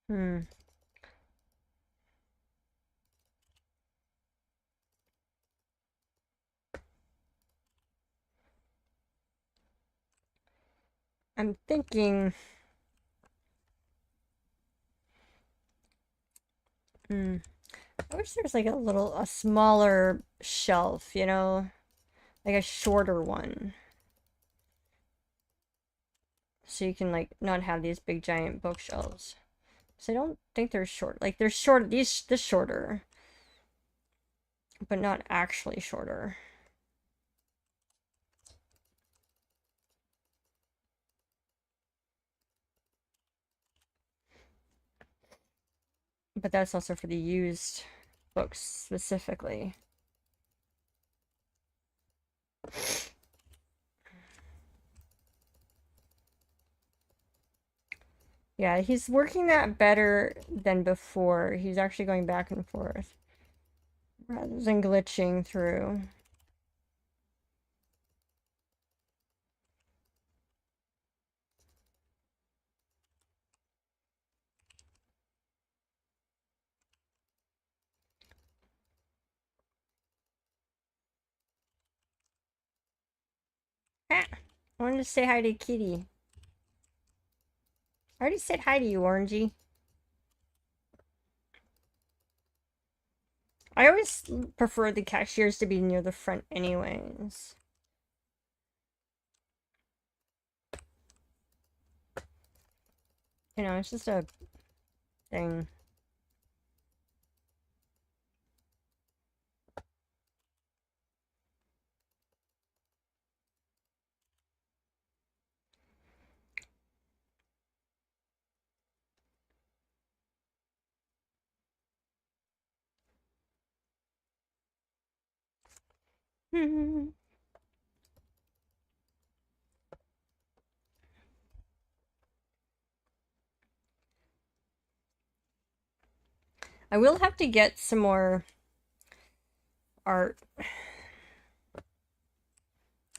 Hmm. I'm thinking... Hmm. I wish there was like a smaller shelf, you know? Like a shorter one. So you can like not have these big giant bookshelves. So I don't think they're short. Like they're short, this shorter. But not actually shorter. But that's also for the used books specifically. Yeah, he's working that better than before. He's actually going back and forth rather than glitching through. Ah, I wanted to say hi to Kitty. I already said hi to you, Orangey. I always prefer the cashiers to be near the front anyways. You know, it's just a thing. I will have to get some more art.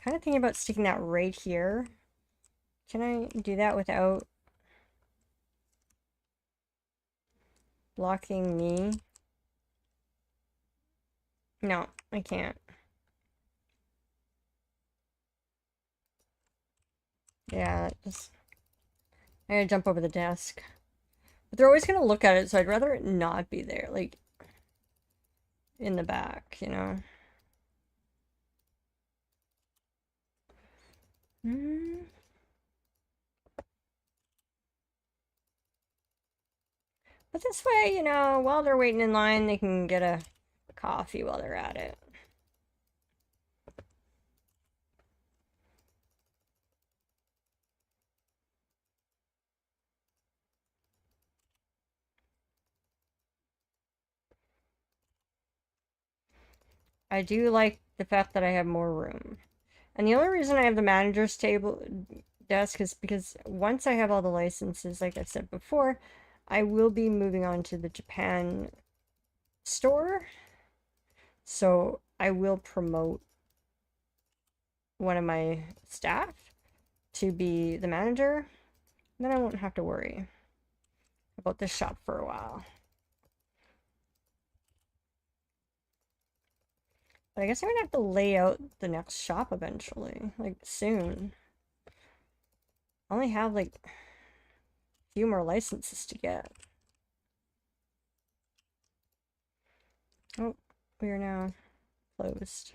Kind of thinking about sticking that right here. Can I do that without blocking me? No, I can't. Yeah, just... I gotta jump over the desk. But they're always gonna look at it, so I'd rather it not be there, like, in the back, you know? But this way, you know, while they're waiting in line, they can get a coffee while they're at it. I do like the fact that I have more room. And the only reason I have the manager's table desk is because once I have all the licenses, like I said before, I will be moving on to the Japan store. So I will promote one of my staff to be the manager, then I won't have to worry about this shop for a while. But I guess I'm gonna have to lay out the next shop eventually, like soon. I only have like a few more licenses to get. Oh, we are now closed.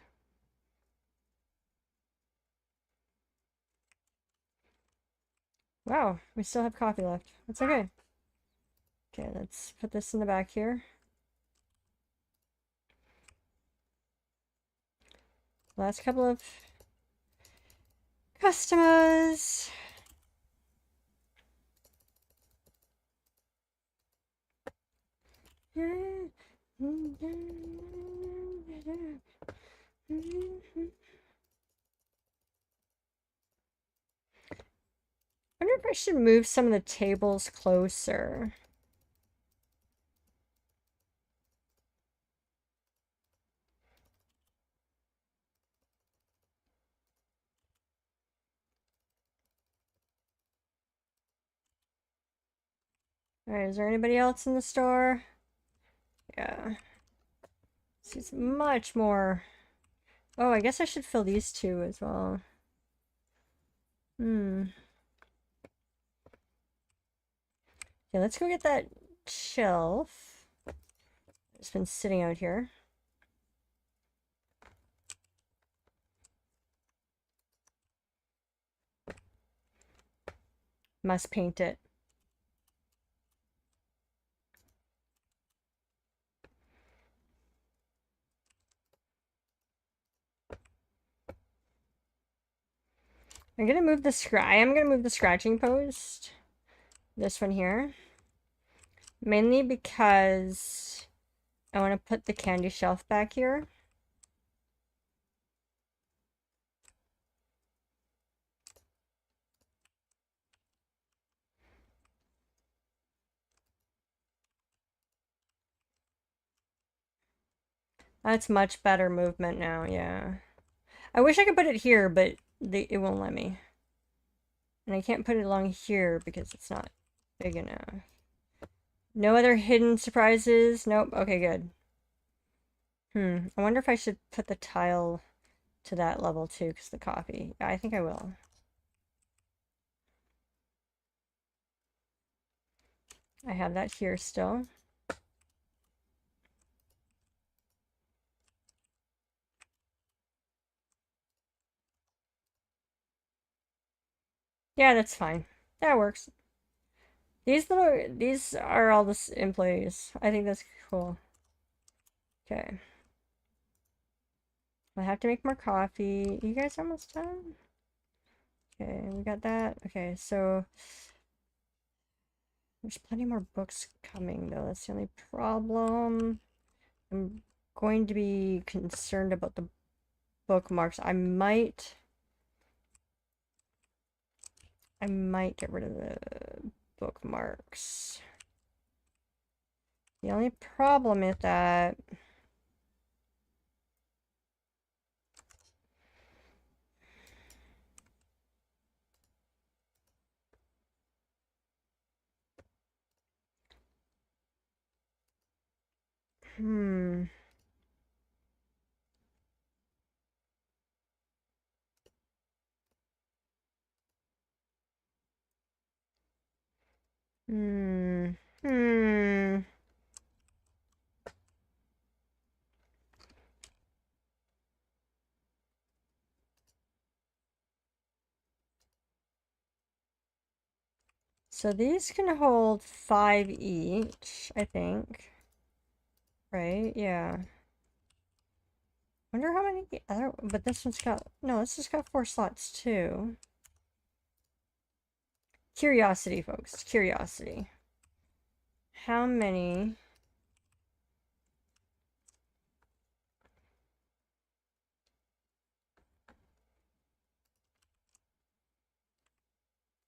Wow, we still have coffee left. That's okay. Okay, let's put this in the back here. Last couple of customers. I wonder if I should move some of the tables closer. Alright, is there anybody else in the store? Yeah. This is much more. Oh, I guess I should fill these two as well. Okay, let's go get that shelf. It's been sitting out here. Must paint it. I am gonna move the scratching post. This one here. Mainly because I want to put the candy shelf back here. That's much better movement now, yeah. I wish I could put it here, but it won't let me. And I can't put it along here because it's not big enough. No other hidden surprises? Nope. Okay, good. I wonder if I should put the tile to that level too, because the coffee. I think I will. I have that here still. Yeah, that's fine. That works. These are all the employees. I think that's cool. Okay. I have to make more coffee. You guys almost done? Okay, we got that. Okay, so there's plenty more books coming though. That's the only problem. I'm going to be concerned about the bookmarks. I might get rid of the bookmarks. The only problem is that hmm. Hmm. Hmm. So these can hold 5 each, I think. Right? Yeah. Wonder how many other, but this one's got, no, this has got 4 slots too. Curiosity, folks. Curiosity. How many?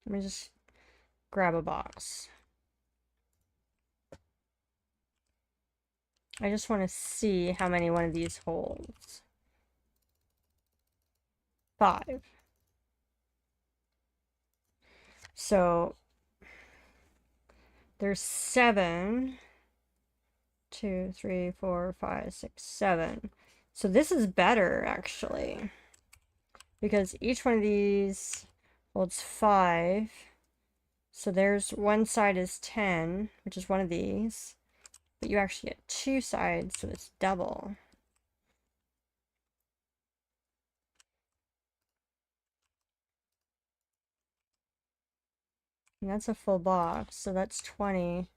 Let me just grab a box. I just want to see how many one of these holds. 5. So there's 7. 2, 3, 4, 5, 6, 7. So this is better, actually. Because each one of these holds 5. So there's one side is 10, which is one of these. But you actually get 2 sides, so it's double. And that's a full box, so that's 20.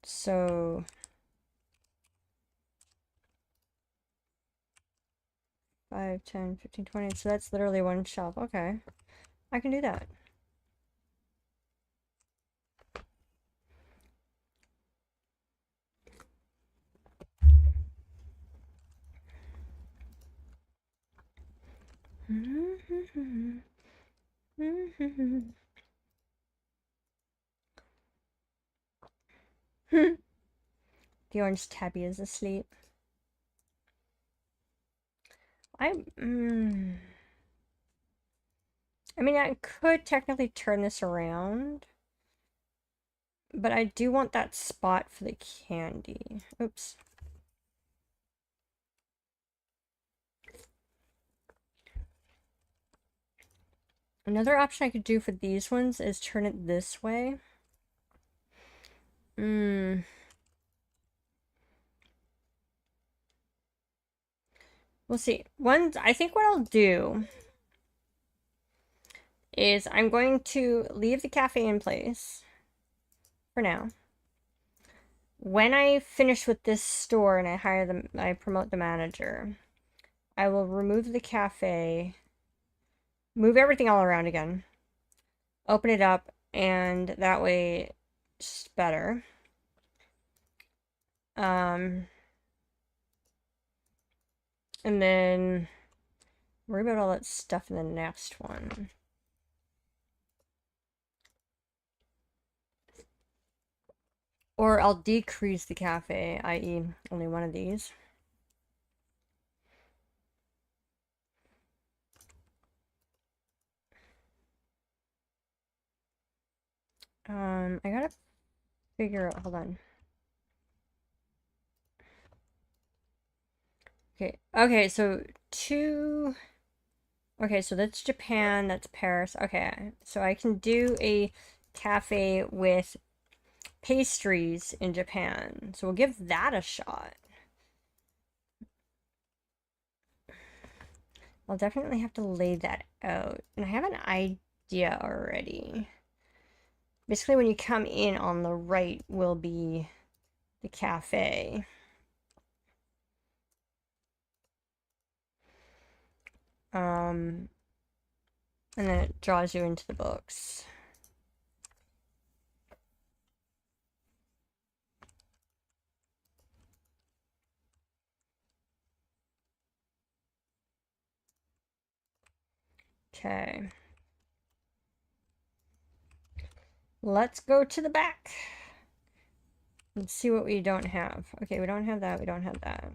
So 5, 10, 15, 20. So that's literally one shelf. Okay. I can do that. The orange tabby is asleep. I mean, I could technically turn this around, but I do want that spot for the candy. Oops. Another option I could do for these ones is turn it this way. We'll see. I think what I'll do is I'm going to leave the cafe in place for now. When I finish with this store and I promote the manager, I will remove the cafe, move everything all around again, open it up, and that way it's better. And then worry about all that stuff in the next one. Or I'll decrease the cafe, i.e. only one of these. I gotta figure out, hold on. Okay, so okay, so that's Japan, that's Paris. Okay, so I can do a cafe with pastries in Japan. So we'll give that a shot. I'll definitely have to lay that out. And I have an idea already. Basically, when you come in on the right will be the cafe. And then it draws you into the books. Okay. Let's go to the back. Let's see what we don't have. Okay, we don't have that. We don't have that.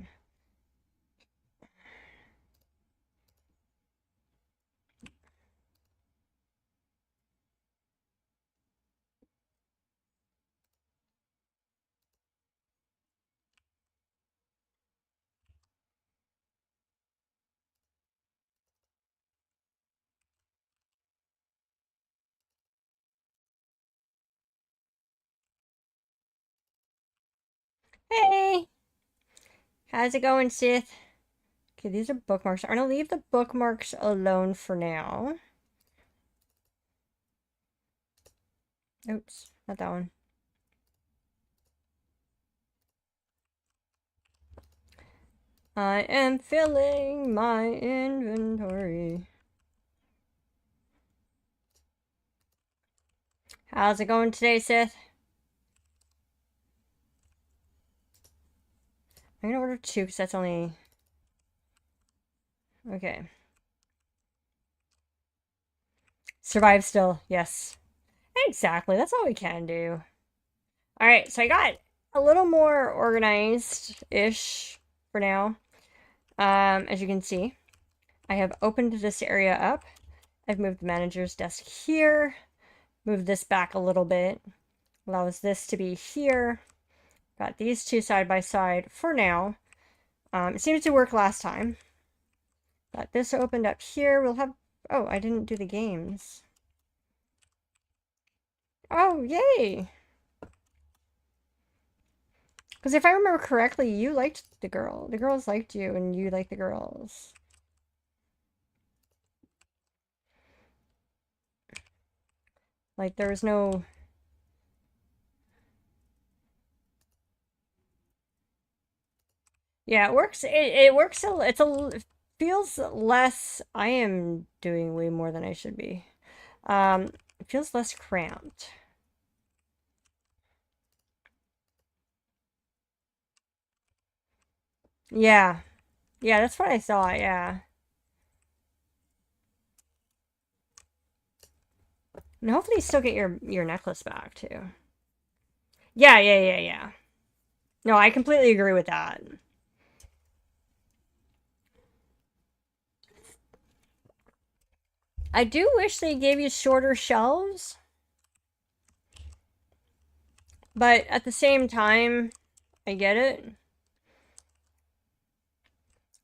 Hey! How's it going, Sith? Okay, these are bookmarks. I'm gonna leave the bookmarks alone for now. Oops, not that one. I am filling my inventory. How's it going today, Sith? I'm gonna order 2 because that's only... Okay. Survive still, yes. Exactly, that's all we can do. Alright, so I got a little more organized-ish for now. As you can see. I have opened this area up. I've moved the manager's desk here, moved this back a little bit, allows this to be here. Got these two side by side for now. It seemed to work last time. Got this opened up here. We'll have... Oh, I didn't do the games. Oh, yay! Because if I remember correctly, you liked the girl. The girls liked you, and you liked the girls. Like, there was no... Yeah, it works. It works. It feels less. I am doing way more than I should be. It feels less cramped. Yeah, yeah, that's what I thought. Yeah, and hopefully you still get your necklace back too. Yeah, yeah, yeah, yeah. No, I completely agree with that. I do wish they gave you shorter shelves, but at the same time, I get it.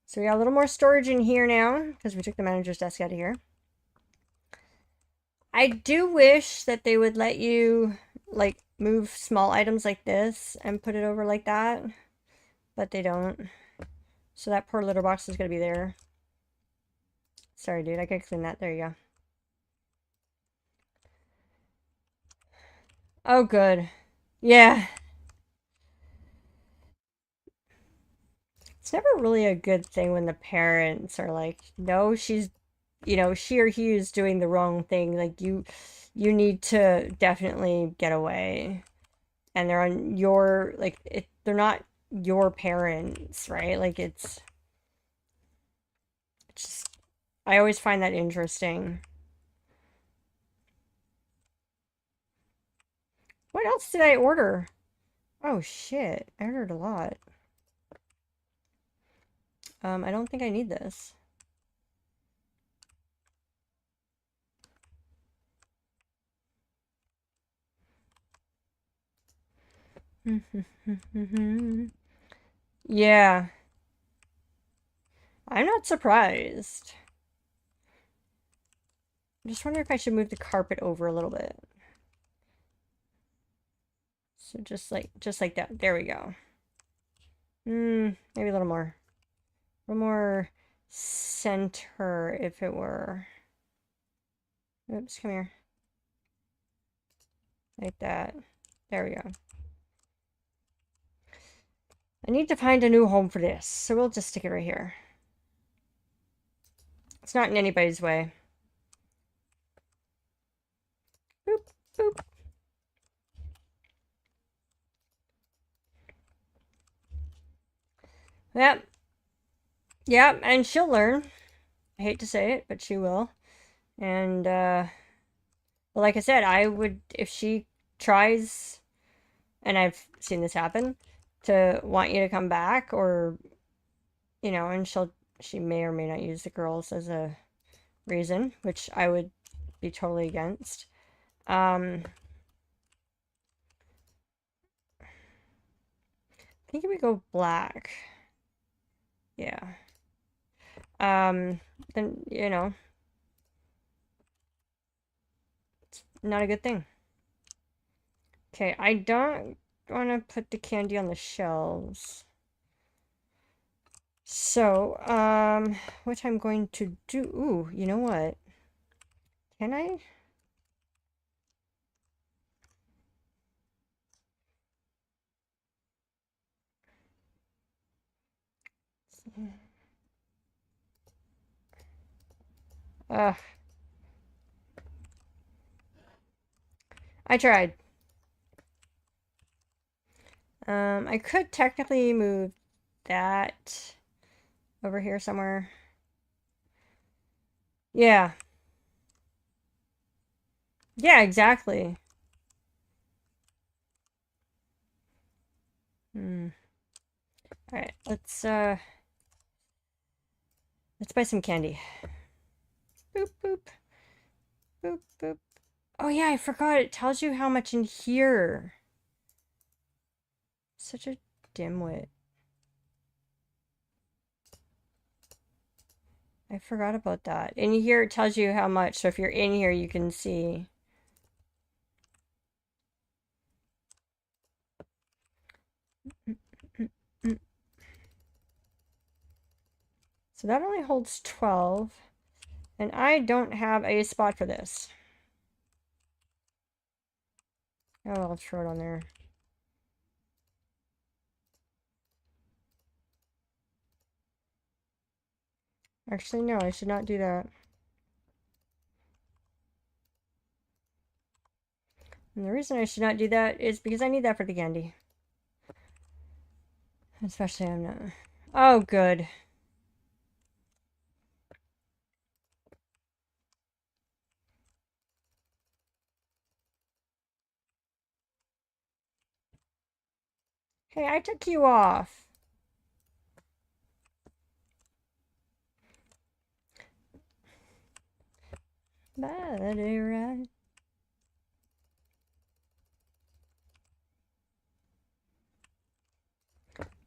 So we got a little more storage in here now because we took the manager's desk out of here. I do wish that they would let you like move small items like this and put it over like that, but they don't. So that poor litter box is gonna be there. Sorry, dude, I gotta clean that. There you go. Oh, good. Yeah. It's never really a good thing when the parents are like, no, she's, she or he is doing the wrong thing. Like, you need to definitely get away. And they're on your, like, they're not your parents, right? Like, it's just, I always find that interesting. What else did I order? Oh, shit. I ordered a lot. I don't think I need this. Yeah. I'm not surprised. I just wonder if I should move the carpet over a little bit. So just like that. There we go. Maybe a little more. A little more center if it were. Oops, come here. Like that. There we go. I need to find a new home for this, so we'll just stick it right here. It's not in anybody's way. Boop, boop. Yep. Yep, and she'll learn. I hate to say it, but she will. And, well, like I said, I would, if she tries, and I've seen this happen, to want you to come back, or, and she may or may not use the girls as a reason, which I would be totally against. I think if we go black, yeah. Then, it's not a good thing. Okay, I don't want to put the candy on the shelves. So, what I'm going to do... Ooh, you know what? Can I? Ugh. I tried. I could technically move that over here somewhere. Yeah. Yeah, exactly. Alright, let's, Let's buy some candy. Boop, boop. Boop, boop. Oh yeah, I forgot. It tells you how much in here. Such a dimwit. I forgot about that. In here, it tells you how much. So if you're in here, you can see. So that only holds 12. And I don't have a spot for this. Oh, I'll throw it on there. Actually, no, I should not do that. And the reason I should not do that is because I need that for the candy. Especially I'm not. Oh, good. Hey, I took you off. Body right.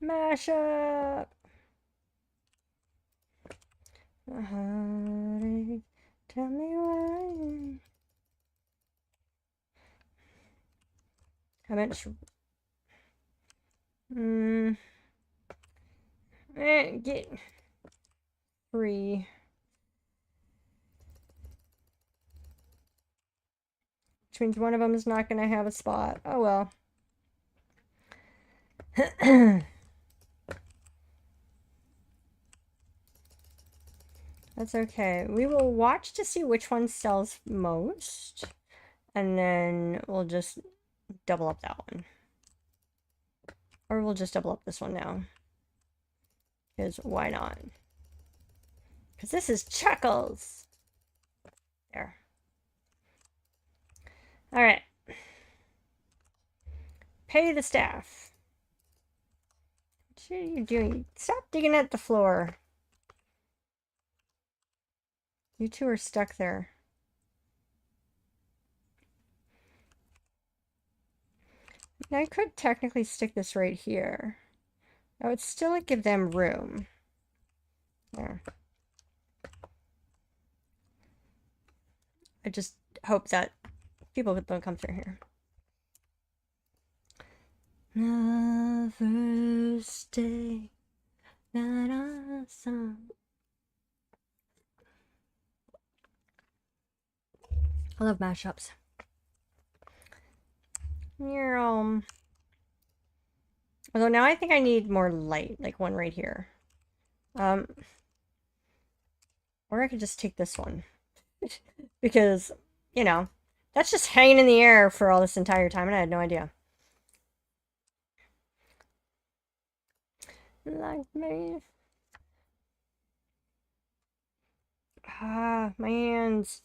Mash up. A heartache. Tell me why. How much? Get free. Which means one of them is not going to have a spot. Oh well. That's okay. We will watch to see which one sells most. And then we'll just double up that one. Or we'll just double up this one now. Because why not? Because this is Chuckles. There. Alright. Pay the staff. What are you doing? Stop digging at the floor. You two are stuck there. Now I could technically stick this right here. That would still give them room. There. I just hope that people don't come through here. The first day that I saw. I love mashups. Although now I think I need more light, like one right here. Or I could just take this one. Because, you know, that's just hanging in the air for all this entire time and I had no idea. Like me. Ah, my hands.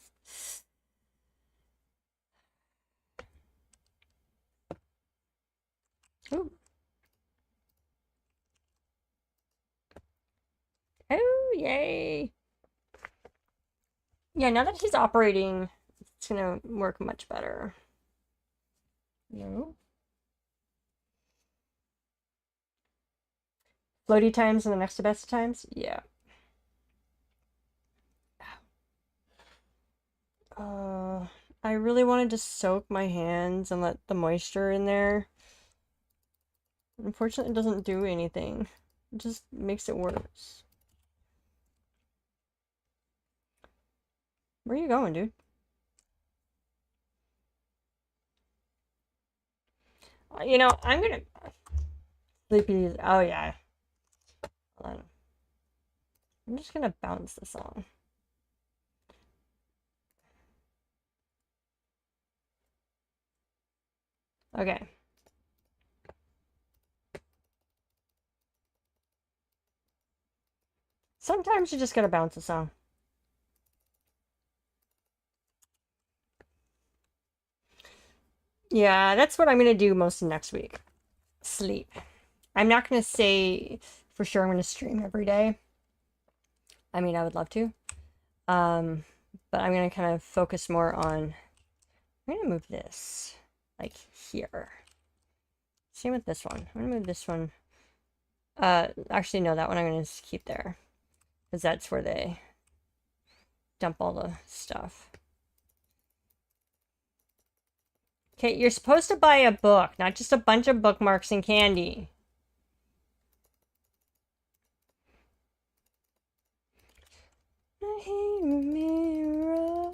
Ooh. Oh, yay. Yeah, now that he's operating, it's gonna work much better. No. Floaty times and the next to best times? Yeah. I really wanted to soak my hands and let the moisture in there. Unfortunately, it doesn't do anything. It just makes it worse. Where are you going, dude? You know, I'm gonna... Sleepy... Oh, yeah. Hold on. I'm just gonna bounce this on. Okay. Sometimes you just gotta bounce a song. Yeah, that's what I'm gonna do most of next week. Sleep. I'm not gonna say for sure I'm gonna stream every day. I mean, I would love to. But I'm gonna kind of focus more on, I'm gonna move this, like, here. Same with this one. I'm gonna move this one. Actually, no, that one I'm gonna just keep there. Because that's where they dump all the stuff. Okay, you're supposed to buy a book, not just a bunch of bookmarks and candy. I hate a mirror.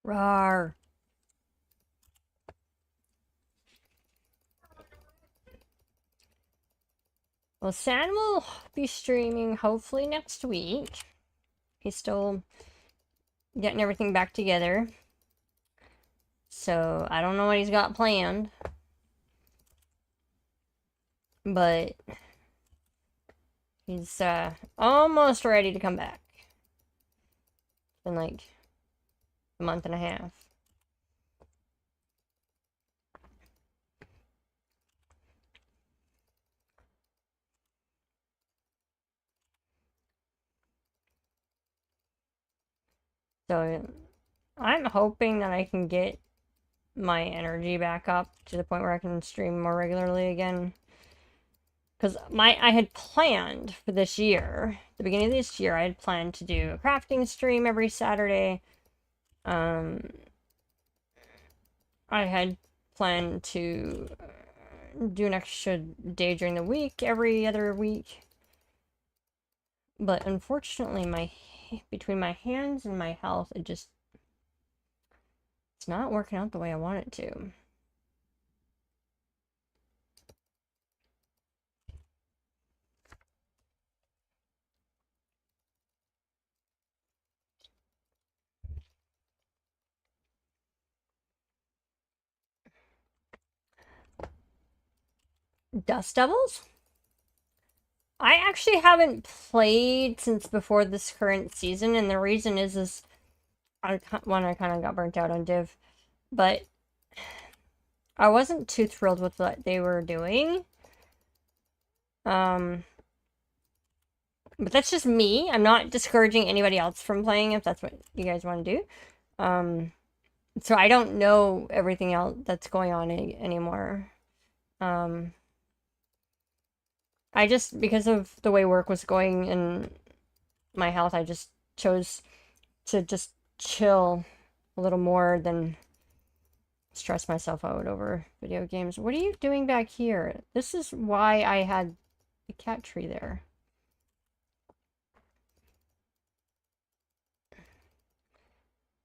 Rawr. Well, San will be streaming hopefully next week. He's still getting everything back together. So, I don't know what he's got planned. But he's almost ready to come back. It's been like a month and a half. So I'm hoping that I can get my energy back up to the point where I can stream more regularly again. Because I had planned for this year, the beginning of this year, I had planned to do a crafting stream every Saturday. I had planned to do an extra day during the week, every other week. But unfortunately, between my hands and my health, it's not working out the way I want it to. Dust Devils? I actually haven't played since before this current season, and the reason is I kind of got burnt out on Div, but I wasn't too thrilled with what they were doing. But that's just me. I'm not discouraging anybody else from playing if that's what you guys want to do. So I don't know everything else that's going on anymore. I just, because of the way work was going and my health, I just chose to just chill a little more than stress myself out over video games. What are you doing back here? This is why I had the cat tree there.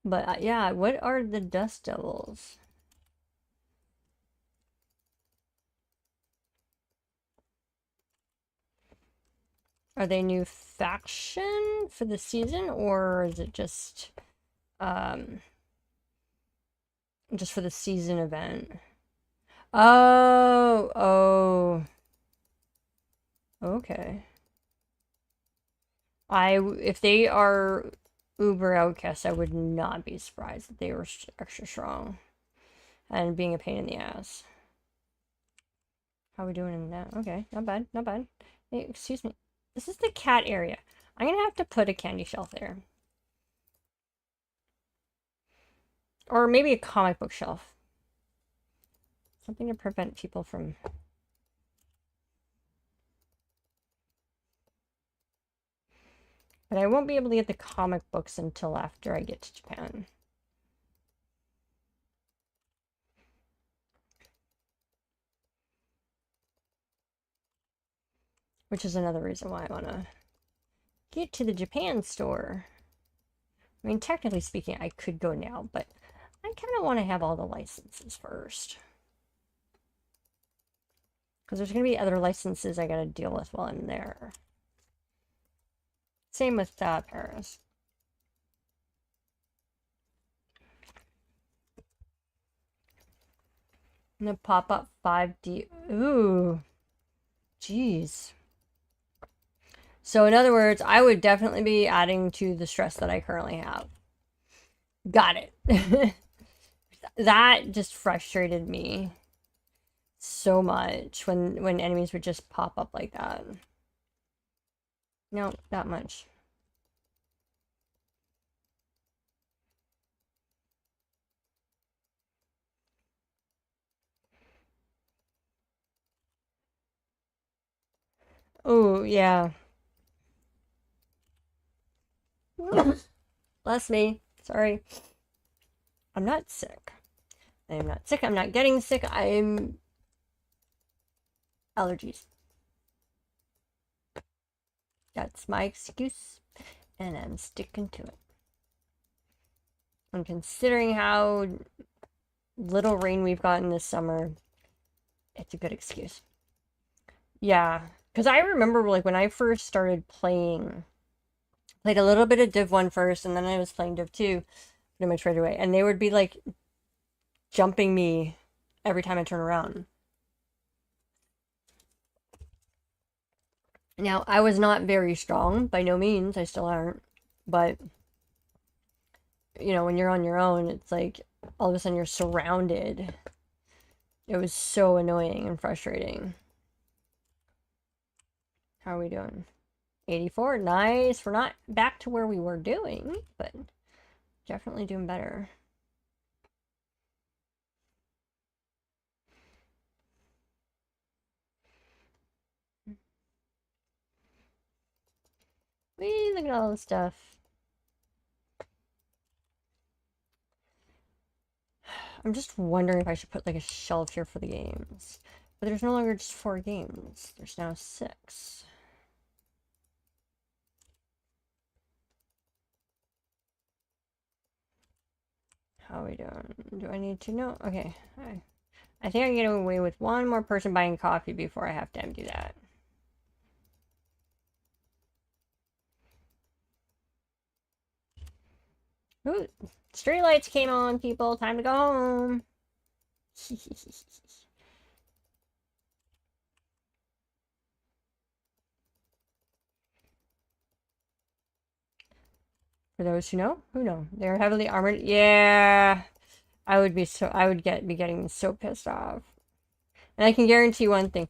But yeah, what are the Dust Devils? Are they new faction for the season, or is it just for the season event? Oh, okay. If they are uber outcasts, I would not be surprised if they were extra strong and being a pain in the ass. How are we doing in that? Okay, not bad, not bad. Hey, excuse me. This is the cat area. I'm gonna have to put a candy shelf there. Or maybe a comic book shelf. Something to prevent people from... But I won't be able to get the comic books until after I get to Japan. Which is another reason why I want to get to the Japan store. I mean, technically speaking, I could go now, but I kind of want to have all the licenses first. Because there's going to be other licenses I got to deal with while I'm there. Same with Paris. I'm gonna pop up 5D. Ooh. Jeez. So in other words, I would definitely be adding to the stress that I currently have. Got it. That just frustrated me so much when enemies would just pop up like that. No, not much. Oh, yeah. Bless me. Sorry. I'm not sick. I am not sick. I'm not getting sick. I'm allergies. That's my excuse, and I'm sticking to it. And considering how little rain we've gotten this summer, it's a good excuse. Yeah, because I remember like when I first started playing, played a little bit of Div 1 first, and then I was playing Div 2 pretty much right away, and they would be like jumping me every time I turn around. Now, I was not very strong, by no means, I still aren't, but, you know, when you're on your own, it's like, all of a sudden you're surrounded. It was so annoying and frustrating. How are we doing? 84, nice. We're not back to where we were doing, but definitely doing better. Whee, look at all this stuff. I'm just wondering if I should put like a shelf here for the games. But there's no longer just 4 games. There's now 6. How are we doing? Do I need to know? Okay. I think I can get away with one more person buying coffee before I have to empty that. Ooh, street lights came on, people. Time to go home. For those who know, they're heavily armored. Yeah, I would be getting so pissed off. And I can guarantee one thing: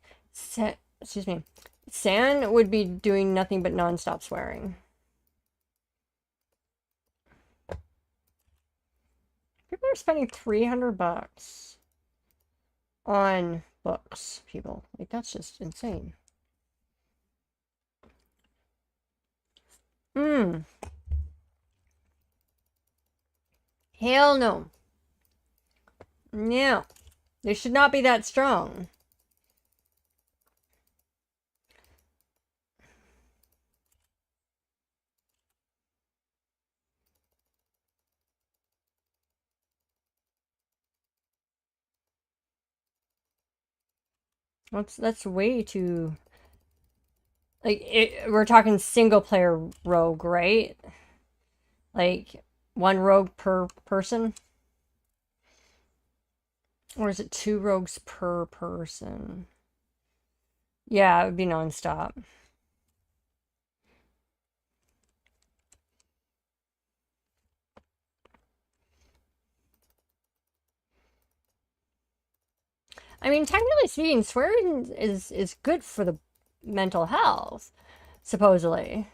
excuse me, San would be doing nothing but non-stop swearing. People are spending $300 on books. People, like, that's just insane. Hell no. No. They should not be that strong. That's way too... Like, we're talking single player rogue, right? Like, 1 rogue per person? Or is it 2 rogues per person? Yeah, it would be non-stop. I mean, technically speaking, swearing is good for the mental health, supposedly.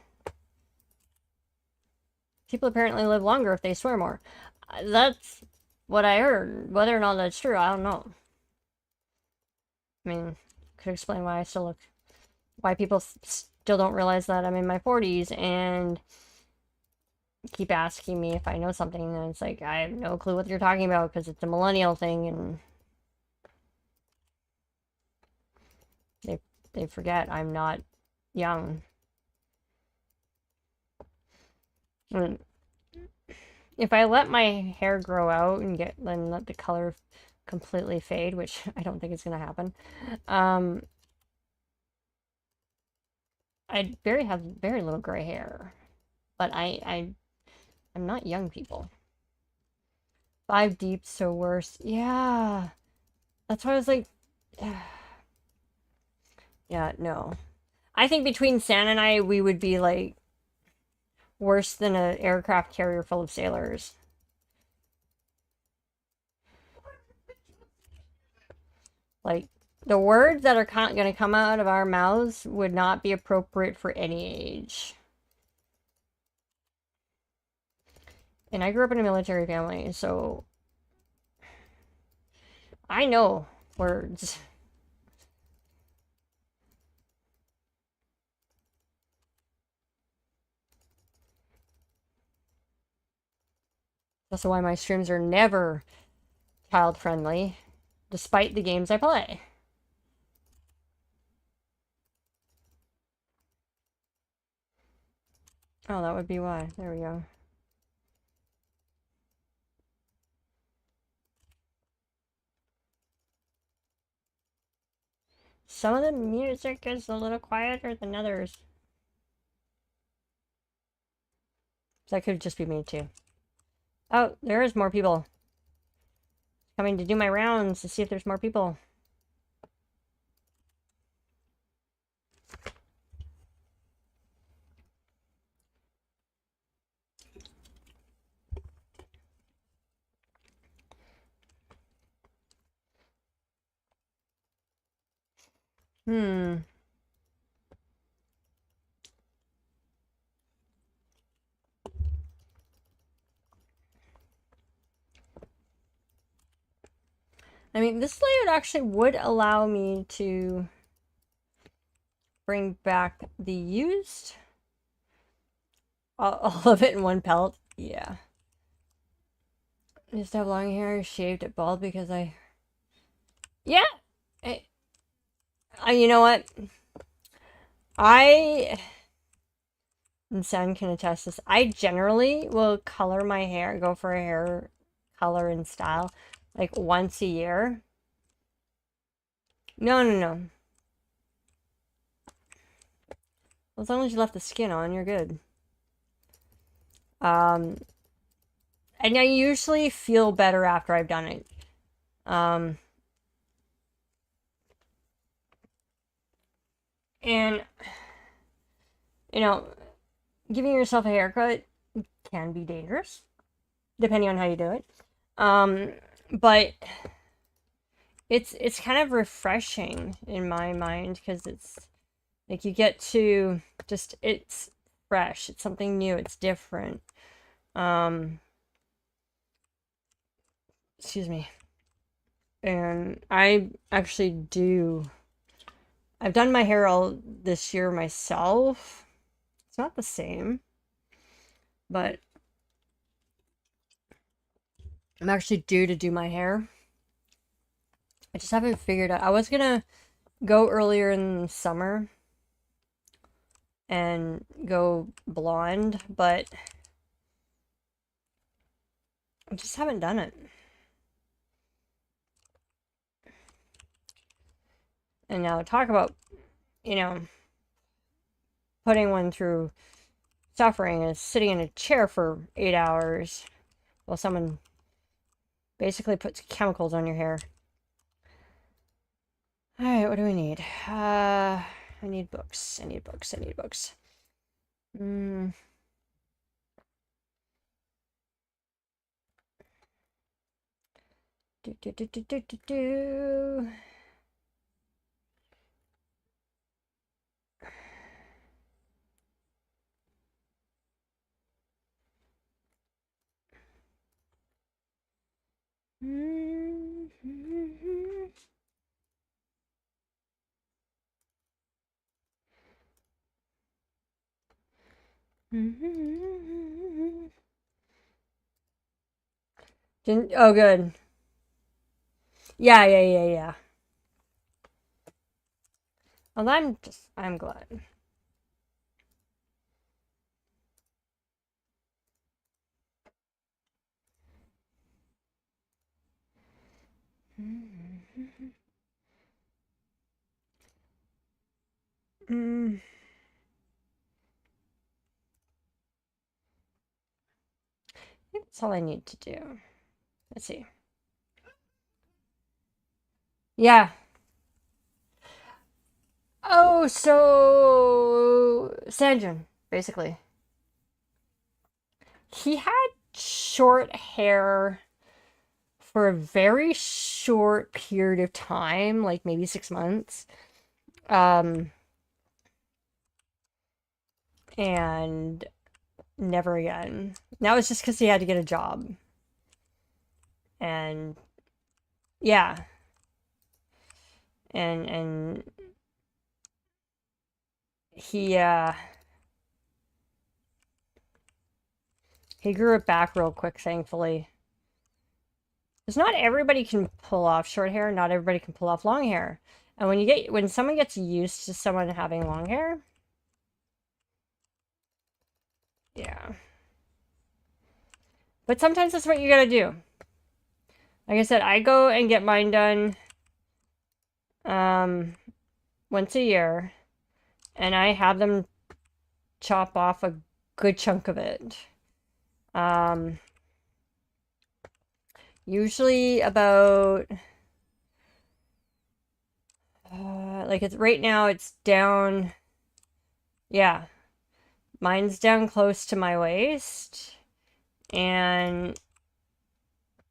People apparently live longer if they swear more. That's what I heard. Whether or not that's true, I don't know. I mean, could explain why I still look... Why people still don't realize that I'm in my 40s and keep asking me if I know something, and it's like, I have no clue what you're talking about because it's a millennial thing, and they forget I'm not young. And if I let my hair grow out and then let the color completely fade, which I don't think is gonna happen, I'd have very little gray hair. But I'm not young, people. 5 deep, so worse. Yeah. That's why I was like, yeah, no. I think between San and I, we would be like worse than an aircraft carrier full of sailors. Like, the words that are going to come out of our mouths would not be appropriate for any age. And I grew up in a military family, so I know words. That's why my streams are never child friendly, despite the games I play. Oh, that would be why. There we go. Some of the music is a little quieter than others. That could just be me too. Oh, there is more people. Coming to do my rounds to see if there's more people. Hmm. I mean, this layout actually would allow me to bring back the used. All of it in one pelt. Yeah. I used to have long hair, shaved it bald because I... Yeah! You know what? And Sam can attest this. I generally will color my hair, go for a hair color and style, like once a year. No, no, no. As long as you left the skin on, you're good. And I usually feel better after I've done it. And, you know, giving yourself a haircut can be dangerous, depending on how you do it. But it's kind of refreshing in my mind because it's like you get to just, it's fresh, it's something new, it's different. Excuse me. And I actually I've done my hair all this year myself. It's not the same, but I'm actually due to do my hair. I just haven't figured out. I was gonna go earlier in the summer and go blonde, but I just haven't done it. And now talk about, you know, putting one through suffering is sitting in a chair for 8 hours while someone basically puts chemicals on your hair. Alright, what do we need? I need books. I need books. I need books. Do. Oh, good. Yeah. Well, I'm glad. That's all I need to do. Let's see. Yeah. Oh, so Sanjin, basically. He had short hair for a very short period of time, like maybe 6 months. Um, and never again. That was just because he had to get a job. And yeah. And he grew it back real quick, thankfully. Because not everybody can pull off short hair, not everybody can pull off long hair. And when someone gets used to someone having long hair, yeah. But sometimes that's what you gotta do. Like I said, I go and get mine done um once a year, and I have them chop off a good chunk of it. Um Usually about like it's right now it's down, yeah, mine's down close to my waist, and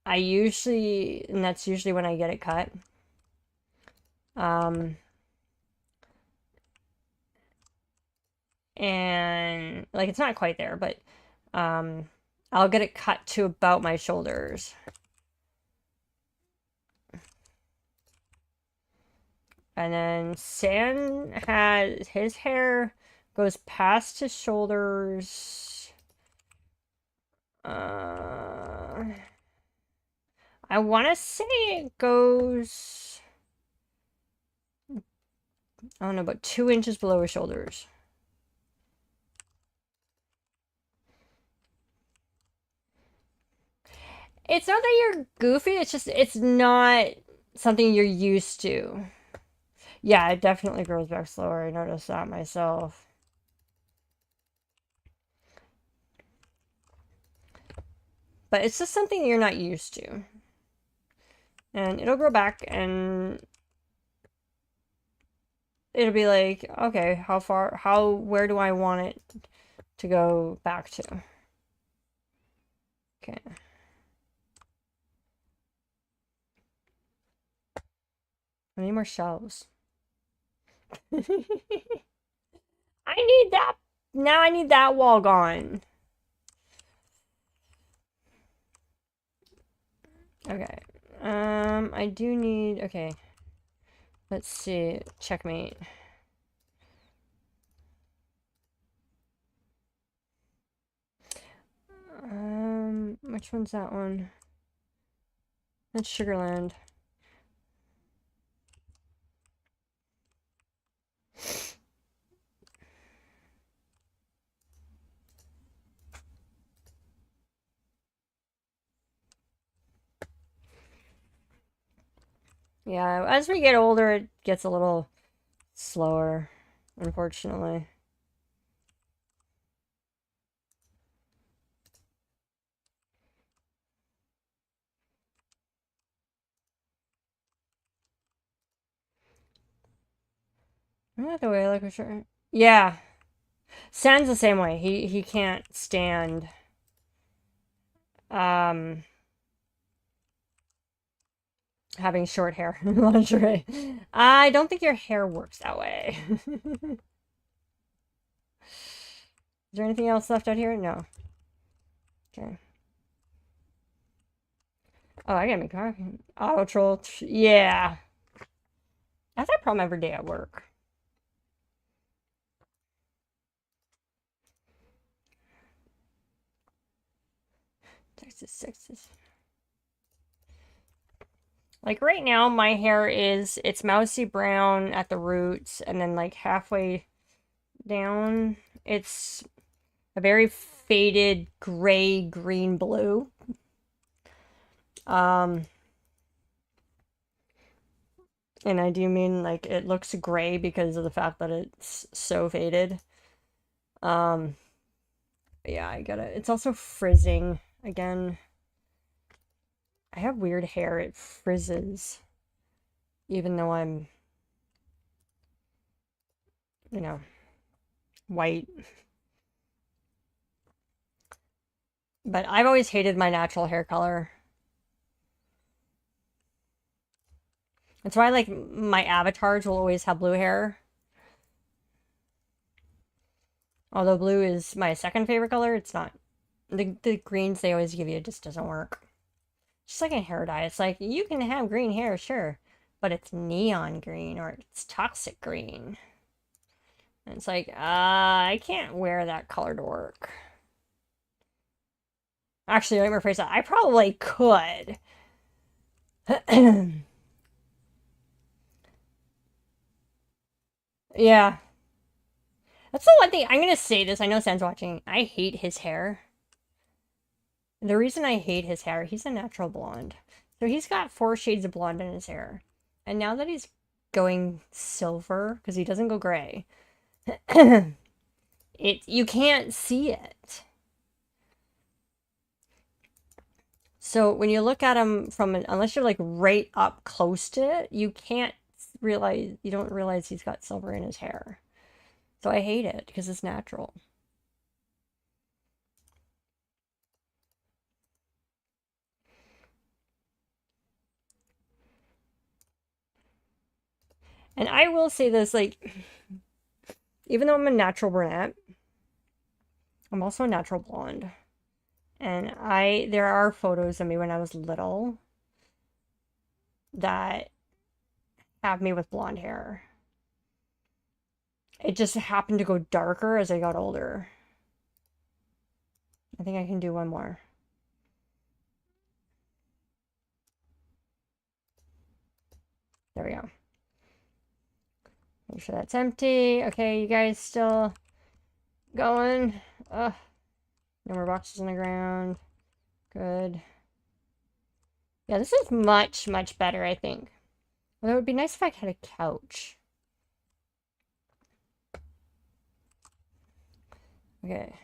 that's usually when I get it cut. Um, and like it's not quite there, but um, I'll get it cut to about my shoulders. And then San has his hair goes past his shoulders. I want to say it goes, I don't know, about 2 inches below his shoulders. It's not that you're goofy, it's just, it's not something you're used to. Yeah, it definitely grows back slower. I noticed that myself. But it's just something you're not used to. And it'll grow back and it'll be like, okay, where do I want it to go back to? Okay. I need more shelves. I need that. Now I need that wall gone. Okay. I do need, okay. Let's see. Checkmate. Which one's that one? That's Sugarland. Yeah, as we get older, it gets a little slower, unfortunately. Not the way I look for sure. Yeah. Stan's the same way. He can't stand um having short hair in lingerie. I don't think your hair works that way. Is there anything else left out here? No. Okay. Oh, I gotta make coffee. Auto troll. Yeah. I have that problem every day at work. Texas. Like right now, my hair it's mousy brown at the roots, and then like halfway down, it's a very faded gray, green, blue. Um, and I do mean like it looks gray because of the fact that it's so faded. Um, yeah, I gotta. It's also frizzing again. I have weird hair. It frizzes. even though I'm, you know, white. But I've always hated my natural hair color. That's why, like, my avatars will always have blue hair. Although blue is my second favorite color, it's not. The greens they always give you just doesn't work. Just like a hair dye. It's like, you can have green hair, sure, but it's neon green or it's toxic green. And it's like, I can't wear that color to work. Actually, let me rephrase that. I probably could. Yeah. That's the one thing. I'm gonna say this. I know Sam's watching. I hate his hair. The reason I hate his hair, he's a natural blonde. So he's got 4 shades of blonde in his hair. And now that he's going silver, because he doesn't go gray, you can't see it. So when you look at him from unless you're like right up close to it, you don't realize he's got silver in his hair. So I hate it because it's natural. And I will say this, like, even though I'm a natural brunette, I'm also a natural blonde. And there are photos of me when I was little that have me with blonde hair. It just happened to go darker as I got older. I think I can do one more. There we go. Make sure that's empty. Okay, you guys still going? No more boxes on the ground. Good. Yeah, this is much, much better, I think. Although it would be nice if I had a couch. Okay.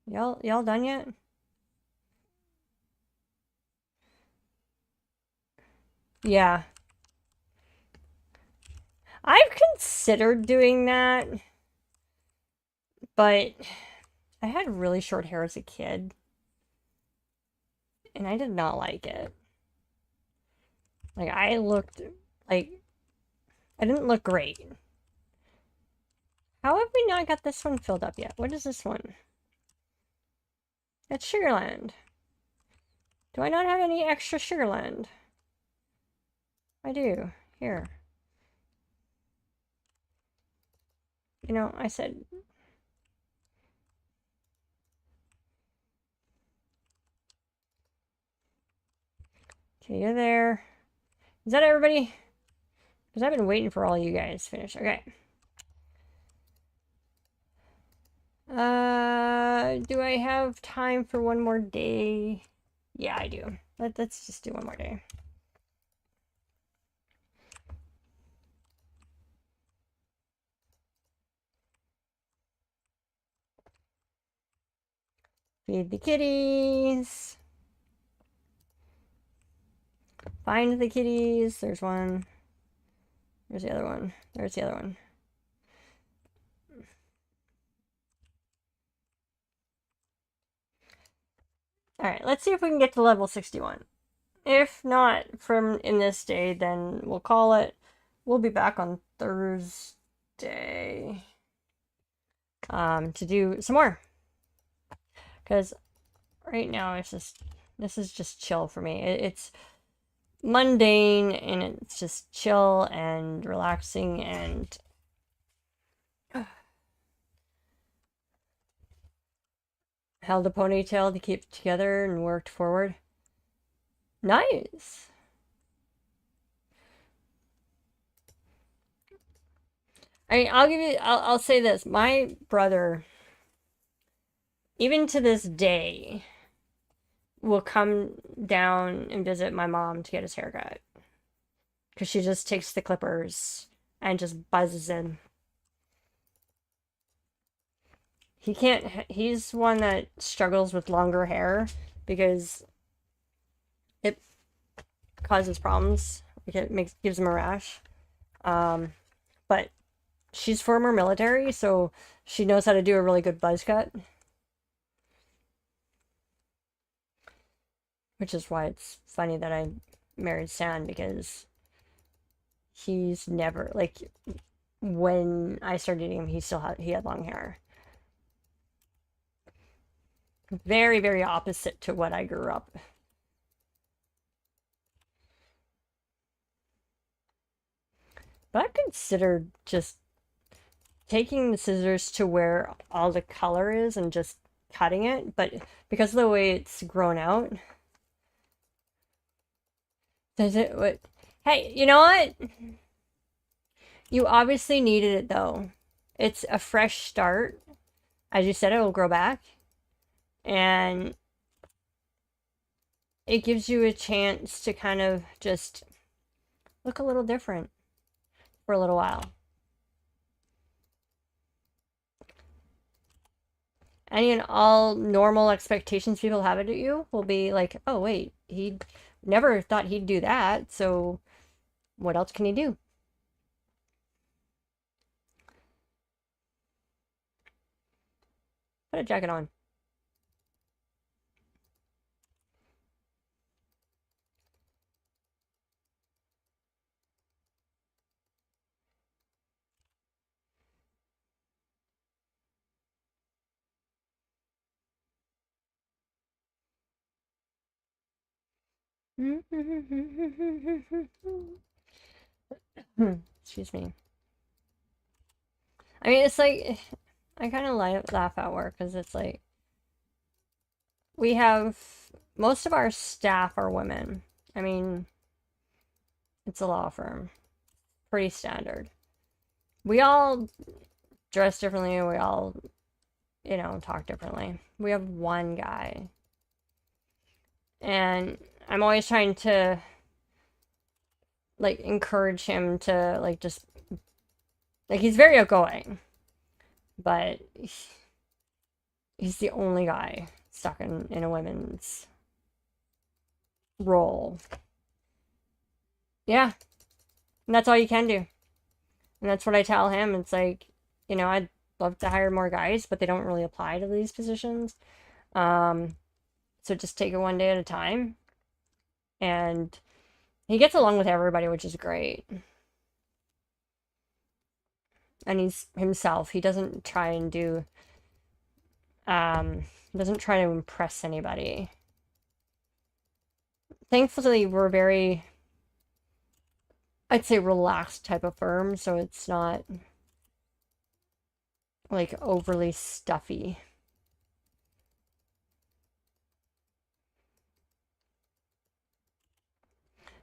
Y'all done yet? Yeah. I've considered doing that, but I had really short hair as a kid, and I did not like it. Like, I didn't look great. How have we not got this one filled up yet? What is this one? It's Sugarland. Do I not have any extra Sugarland? I do. Here. You know, I said... Okay, you're there. Is that everybody? Because I've been waiting for all you guys to finish. Okay. Do I have time for one more day? Yeah, I do. Let's just do one more day. Feed the kitties. Find the kitties. There's one. There's the other one. There's the other one. Alright, let's see if we can get to level 61. If not from in this day, then we'll call it. We'll be back on Thursday to do some more. Because right now this is just chill for me. It's mundane and it's just chill and relaxing and held a ponytail to keep it together and worked forward. Nice. I mean, I'll say this. My brother, even to this day, will come down and visit my mom to get his haircut. Because she just takes the clippers and just buzzes in. He's one that struggles with longer hair because it causes problems it gives him a rash. But she's former military, so she knows how to do a really good buzz cut. Which is why it's funny that I married Stan, because he's never, like, when I started dating him, he had long hair. Very, very opposite to what I grew up. But I've considered just taking the scissors to where all the color is and just cutting it, but because of the way it's grown out, does it what? Hey, you know what? You obviously needed it though. It's a fresh start. As you said, it will grow back. And it gives you a chance to kind of just look a little different for a little while. Any and all normal expectations people have of you will be like, oh, wait, he never thought he'd do that, so what else can he do? Put a jacket on. Excuse me. I mean, it's like, I kind of laugh at work because it's like, we have, most of our staff are women. I mean, it's a law firm. Pretty standard. We all dress differently. We all, talk differently. We have one guy. And I'm always trying to, like, encourage him to, like, just, like, he's very outgoing. But he's the only guy stuck in a women's role. Yeah. And that's all you can do. And that's what I tell him. It's like, I'd love to hire more guys, but they don't really apply to these positions. So just take it one day at a time. And he gets along with everybody, which is great. And he's himself. He doesn't try and doesn't try to impress anybody. Thankfully, we're very, I'd say, relaxed type of firm, so it's not like overly stuffy.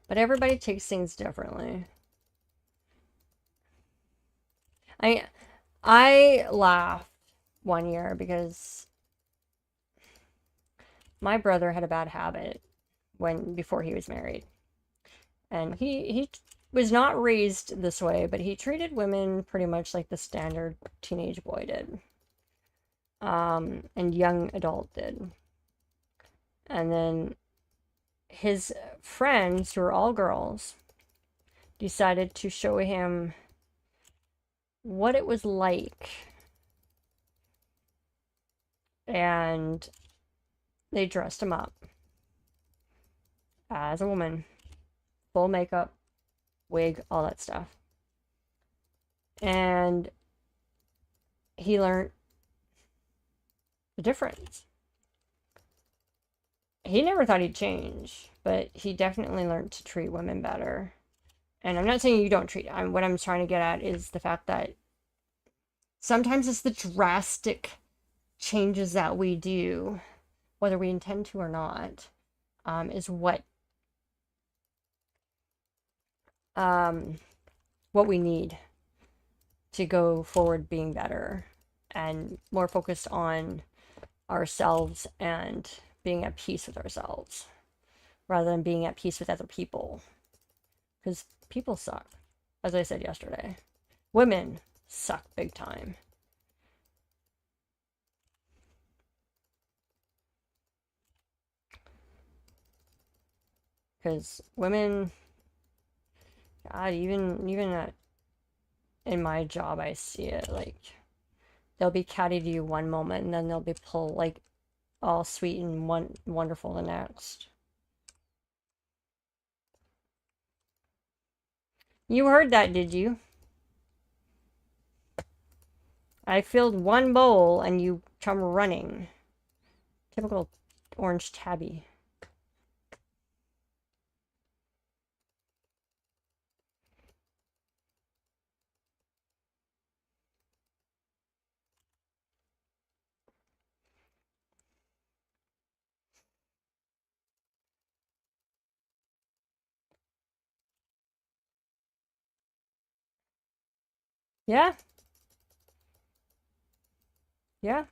But everybody takes things differently. I laughed one year because my brother had a bad habit before he was married. And he was not raised this way, but he treated women pretty much like the standard teenage boy did. And young adult did. And then his friends, who were all girls, decided to show him what it was like. And they dressed him up as a woman, full makeup, wig, all that stuff. And he learned the difference. He never thought he'd change, but he definitely learned to treat women better. And I'm not saying you don't treat. What I'm trying to get at is the fact that sometimes it's the drastic changes that we do, whether we intend to or not, is what we need to go forward being better and more focused on ourselves and being at peace with ourselves rather than being at peace with other people. Because people suck, as I said yesterday. Women suck big time. Because women God, even in my job, I see it. Like, they'll be catty to you one moment, and then they'll be like all sweet and wonderful the next. You heard that, did you? I filled one bowl, and you come running. Typical orange tabby. Yeah, yeah.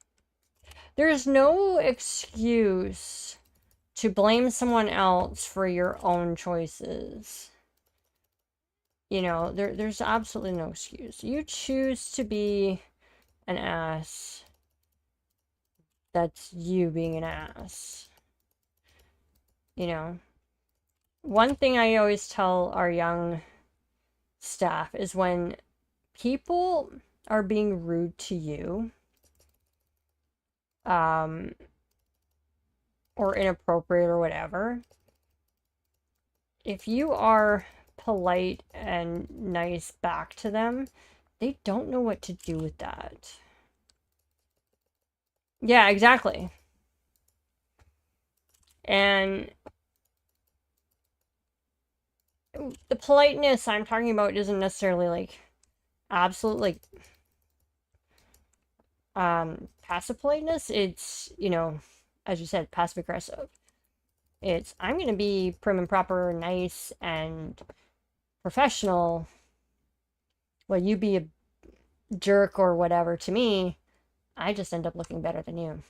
There's no excuse to blame someone else for your own choices. You know, there's absolutely no excuse. You choose to be an ass. That's you being an ass. You know, one thing I always tell our young staff is when people are being rude to you, or inappropriate or whatever, if you are polite and nice back to them, they don't know what to do with that. Yeah, exactly. And the politeness I'm talking about isn't necessarily like absolute like passive politeness. It's, you know, as you said, passive aggressive. It's I'm gonna be prim and proper, nice and professional. Well, you be a jerk or whatever to me, I just end up looking better than you.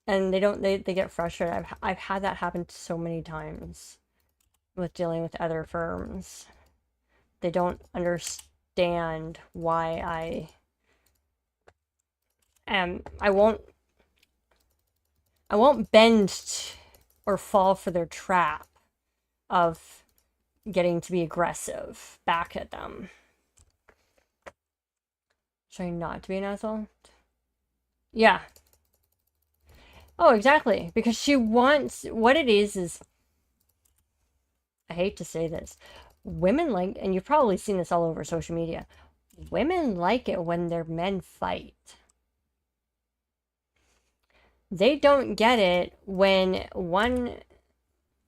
And they get frustrated. I've had that happen so many times with dealing with other firms. They don't understand why I am I won't bend or fall for their trap of getting to be aggressive back at them. Trying not to be an asshole. Yeah. Oh, exactly. Because she wants what it is I hate to say this. Women like, and you've probably seen this all over social media, women like it when their men fight. They don't get it when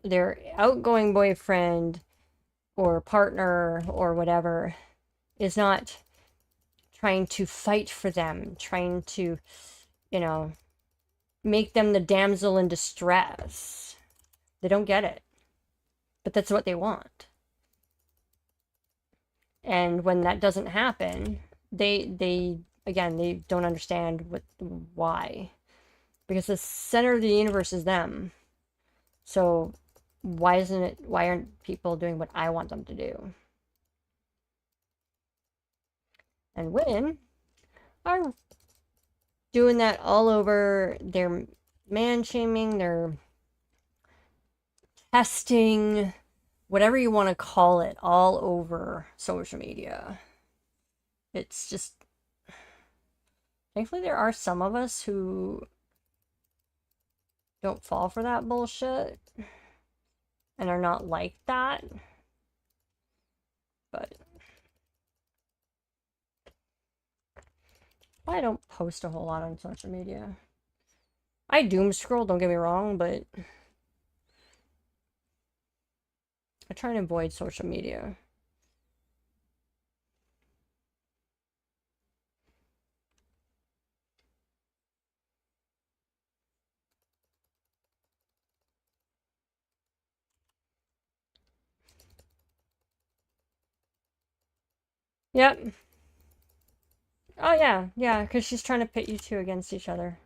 their outgoing boyfriend or partner or whatever is not trying to fight for them, trying to, you know, make them the damsel in distress. They don't get it. But that's what they want. And when that doesn't happen, they again, they don't understand why. Because the center of the universe is them. So why aren't people doing what I want them to do? And women are doing that all over. Their man shaming, their testing, whatever you want to call it, all over social media. It's just, thankfully there are some of us who don't fall for that bullshit and are not like that. But I don't post a whole lot on social media. I doom scroll, don't get me wrong, but I try and avoid social media. Yep. Oh yeah, yeah, because she's trying to pit you two against each other.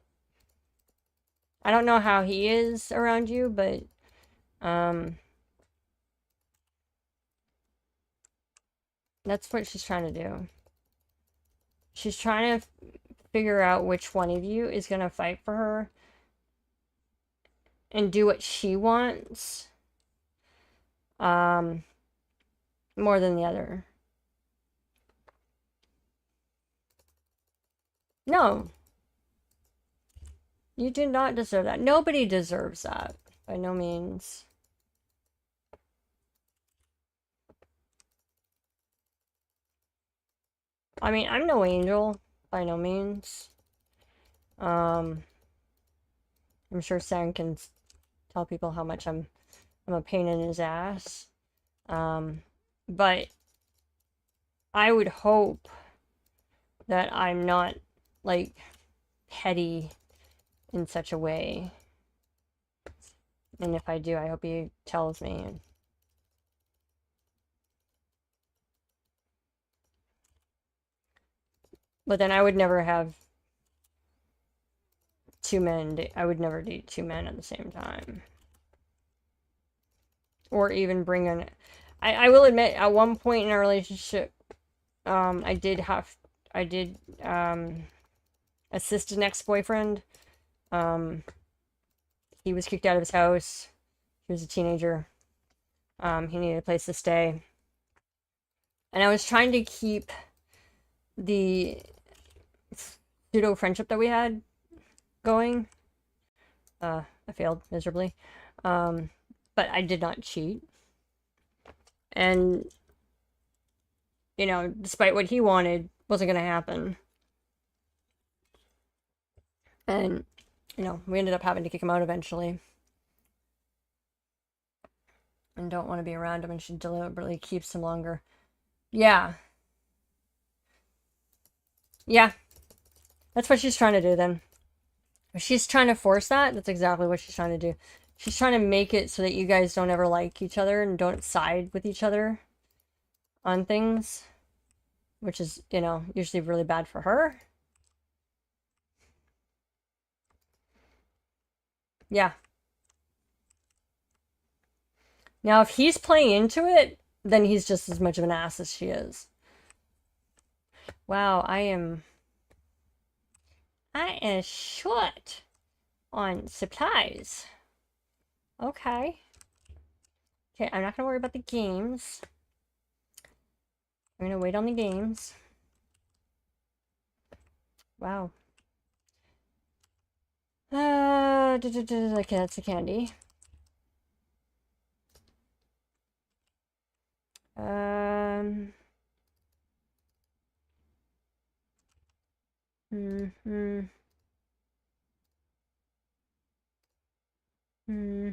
I don't know how he is around you, but that's what she's trying to do. She's trying to figure out which one of you is gonna fight for her and do what she wants more than the other. No, you do not deserve that. Nobody deserves that, by no means. I mean, I'm no angel, by no means. I'm sure Sam can tell people how much I'm a pain in his ass. But I would hope that I'm not, like, petty in such a way. And if I do, I hope he tells me. But then I would never have two men. I would never date two men at the same time. Or even bring in. I will admit, at one point in our relationship, I did assist an ex-boyfriend. He was kicked out of his house. He was a teenager. He needed a place to stay. And I was trying to keep the pseudo friendship that we had going. I failed miserably. But I did not cheat. And, you know, despite what he wanted, wasn't going to happen. And, you know, we ended up having to kick him out eventually. And don't want to be around him, and she deliberately keeps him longer. Yeah. Yeah. That's what she's trying to do then. If she's trying to force that, that's exactly what she's trying to do. She's trying to make it so that you guys don't ever like each other and don't side with each other on things. Which is, you know, usually really bad for her. Yeah. Now, if he's playing into it, then he's just as much of an ass as she is. Wow, I am short on supplies. Okay. Okay, I'm not gonna worry about the games. I'm gonna wait on the games. Wow. Okay, that's a candy. Hmm.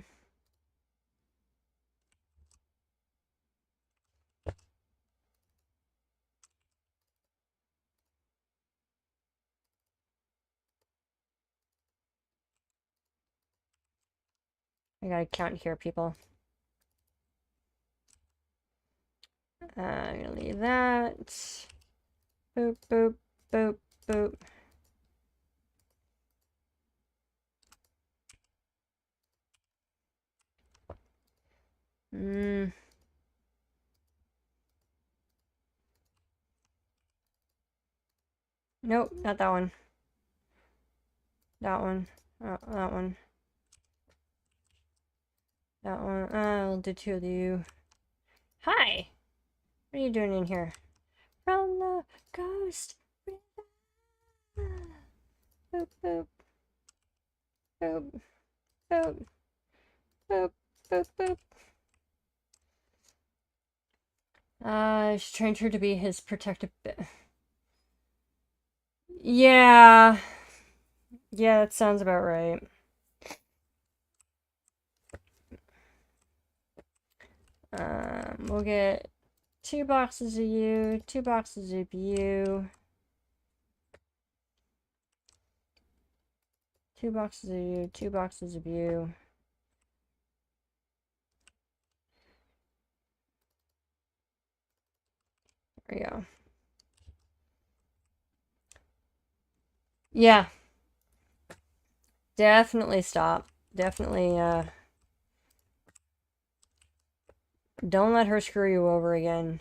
I gotta count here, people. I'm gonna leave that. Boop, boop, boop, boop. Nope, not that one. That one. Oh, that one. That one. I'll do two of you. Hi! What are you doing in here? From the ghost river. Boop, boop. Boop. Boop. Boop. Boop, boop. She trained her to be his protective Yeah. Yeah, that sounds about right. We'll get 2 boxes of you, 2 boxes of you. 2 boxes of you, 2 boxes of you. There we go. Yeah. Definitely stop. Definitely, don't let her screw you over again.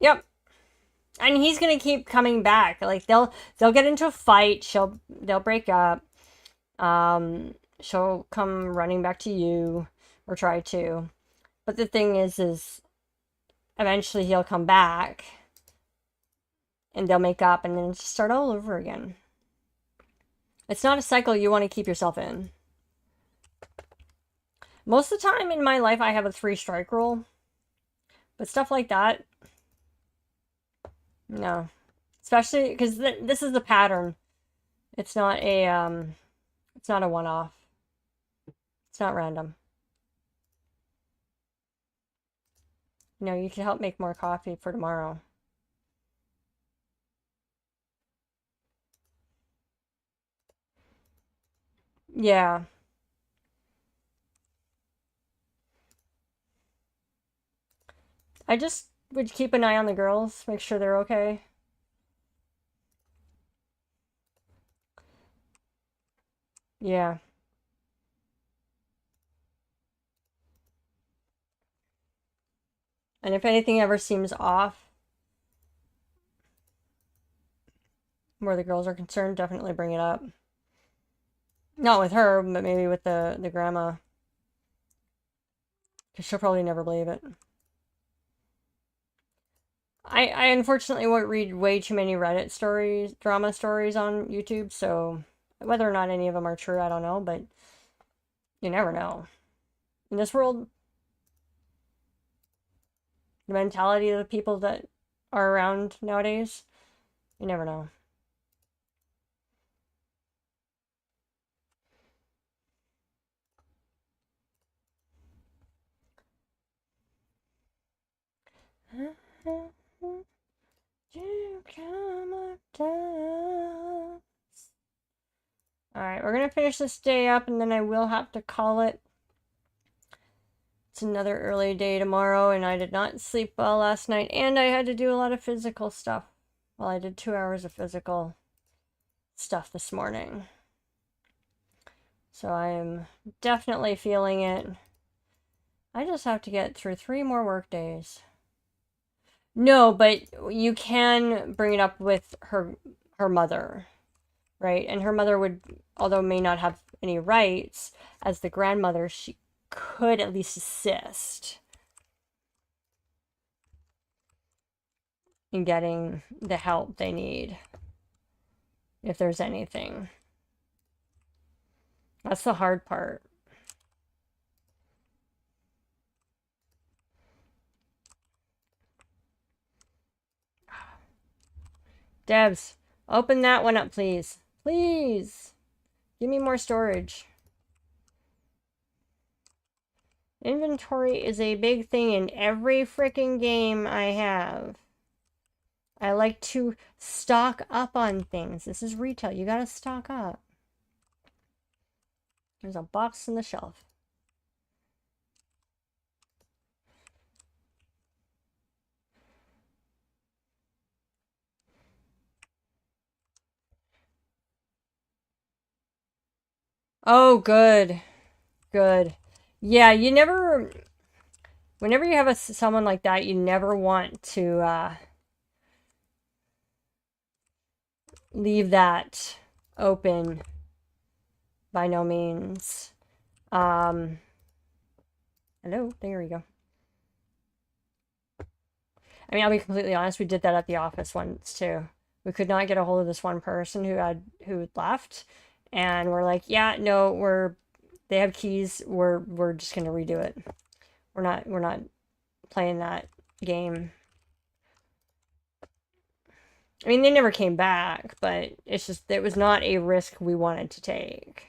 Yep. And he's gonna keep coming back. Like they'll get into a fight. They'll break up. She'll come running back to you, or try to. But the thing is eventually he'll come back, and they'll make up, and then just start all over again. It's not a cycle you want to keep yourself in. Most of the time in my life, I have a 3-strike rule. But stuff like that, no. Especially because this is the pattern. It's not a one-off. It's not random. You know, you can help make more coffee for tomorrow. Yeah. I just would keep an eye on the girls, make sure they're okay. Yeah. And if anything ever seems off where the girls are concerned, definitely bring it up. Not with her, but maybe with the grandma. Because she'll probably never believe it. I unfortunately won't read way too many Reddit stories, drama stories on YouTube, so whether or not any of them are true, I don't know, but you never know. In this world, the mentality of the people that are around nowadays, you never know. Alright, we're gonna finish this day up and then I will have to call it. It's another early day tomorrow and I did not sleep well last night and I had to do a lot of physical stuff. Well, I did 2 hours of physical stuff this morning. So I am definitely feeling it. I just have to get through 3 more work days. No, but you can bring it up with her mother, right? And her mother would, although may not have any rights, as the grandmother, she could at least assist in getting the help they need, if there's anything. That's the hard part. Debs, open that one up, please. Please. Give me more storage. Inventory is a big thing in every freaking game I have. I like to stock up on things. This is retail. You gotta stock up. There's a box on the shelf. Oh, good. Good. Yeah, you never... Whenever you have someone like that, you never want to leave that open. By no means. Hello? There we go. I mean, I'll be completely honest, we did that at the office once, too. We could not get a hold of this one person who had left. And we're like, yeah, no, they have keys. We're just gonna redo it. We're not playing that game. I mean, they never came back, but it's just, it was not a risk we wanted to take.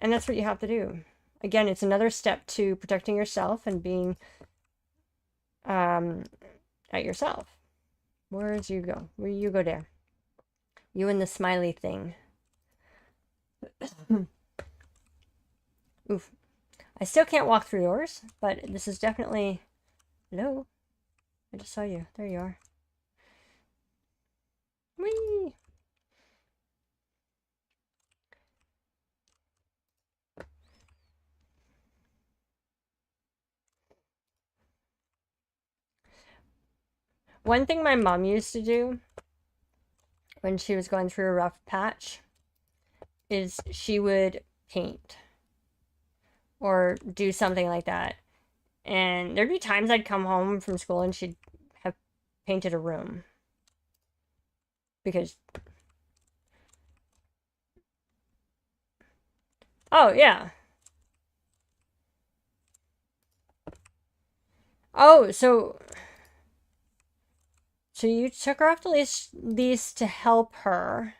And that's what you have to do. Again, it's another step to protecting yourself and being at yourself. Where'd you go? Where you go there? You and the smiley thing. Oof. I still can't walk through doors, but this is definitely... Hello? I just saw you. There you are. Whee! One thing my mom used to do when she was going through a rough patch is she would paint or do something like that. And there'd be times I'd come home from school and she'd have painted a room. Because... Oh, yeah. Oh, so you took her off the lease to help her,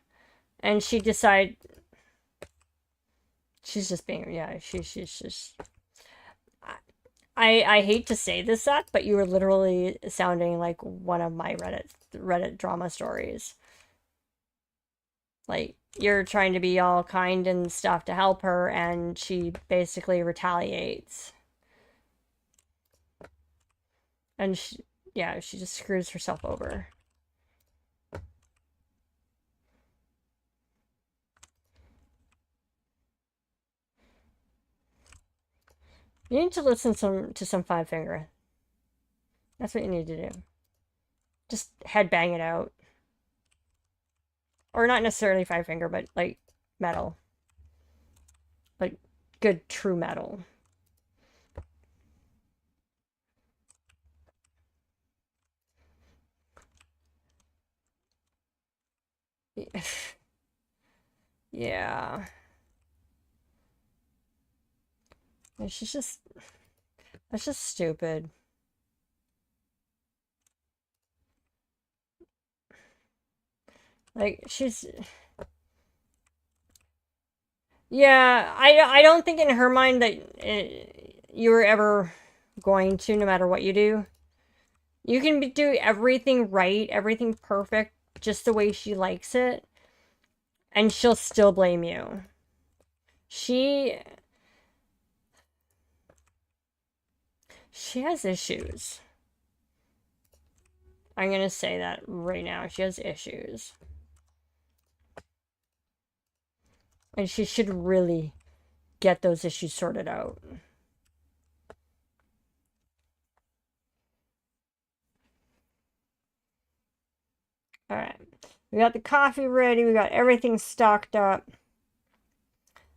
and she decided she's just being, yeah, she's just... I hate to say this, Seth, but you were literally sounding like one of my Reddit drama stories. Like, you're trying to be all kind and stuff to help her, and she basically retaliates. And she just screws herself over. You need to listen to some Five Finger. That's what you need to do. Just headbang it out. Or not necessarily Five Finger, but like metal. Like good true metal. Yeah. She's just... That's just stupid. Like, she's... Yeah, I don't think in her mind that you were ever going to, no matter what you do. You can do everything right, everything perfect, just the way she likes it, and she'll still blame you. She has issues. I'm gonna say that right now. She has issues. And she should really get those issues sorted out. Alright. We got the coffee ready. We got everything stocked up.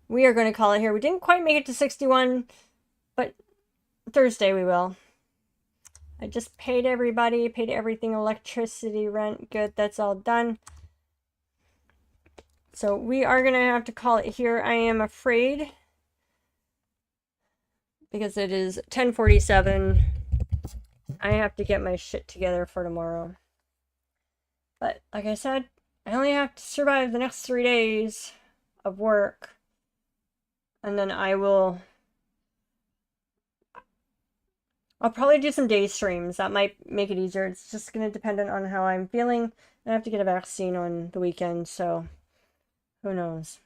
We are going to call it here. We didn't quite make it to 61, but Thursday we will. I just paid everybody, paid everything, electricity, rent, good, that's all done. So we are going to have to call it here, I am afraid, because it is 10:47. I have to get my shit together for tomorrow. But like I said, I only have to survive the next 3 days of work. And then I'll probably do some day streams. That might make it easier. It's just going to depend on how I'm feeling. I have to get a vaccine on the weekend, so who knows.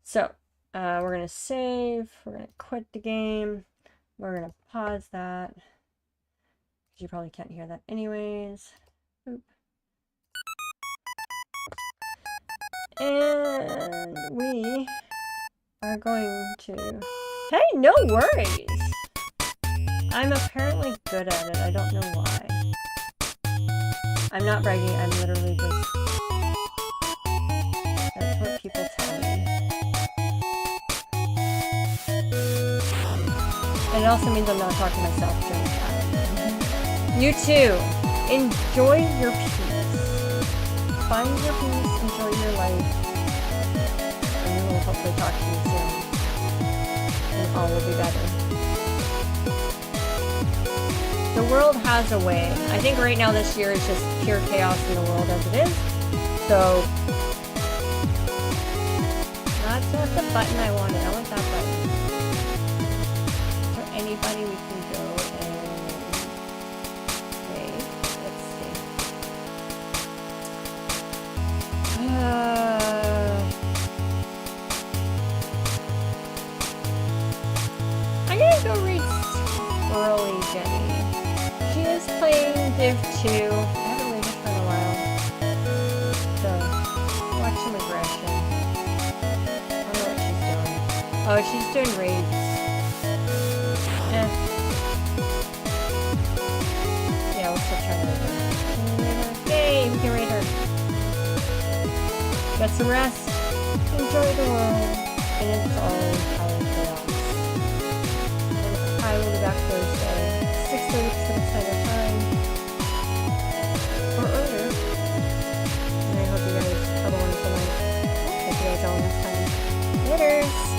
So, we're going to save. We're going to quit the game. We're going to pause that. You probably can't hear that anyways. Oop. And we are going to... Hey, no worries! I'm apparently good at it. I don't know why. I'm not bragging. I'm literally just... That's what people tell me. And it also means I'm not talking to myself during time. You too. Enjoy your peace. Find your peace. Enjoy your life. And we will hopefully talk to you soon. And all will be better. The world has a way. I think right now this year is just pure chaos in the world as it is. So, that's not the button I wanted. I want that button. Is there anybody we can go and... Okay, let's see. I'm gonna go read Squirrely Jenny. She is playing Div 2. I haven't read it for a while. So, watch some aggression. I don't know what she's doing. Oh, she's doing raids. Yeah, we'll switch her over. get some rest, enjoy the world, and it's all entire chaos. And I will be back Thursday, 6:30 Pacific Standard Time, or earlier. And I hope you guys have a wonderful night. Catch you guys all next time. Laters!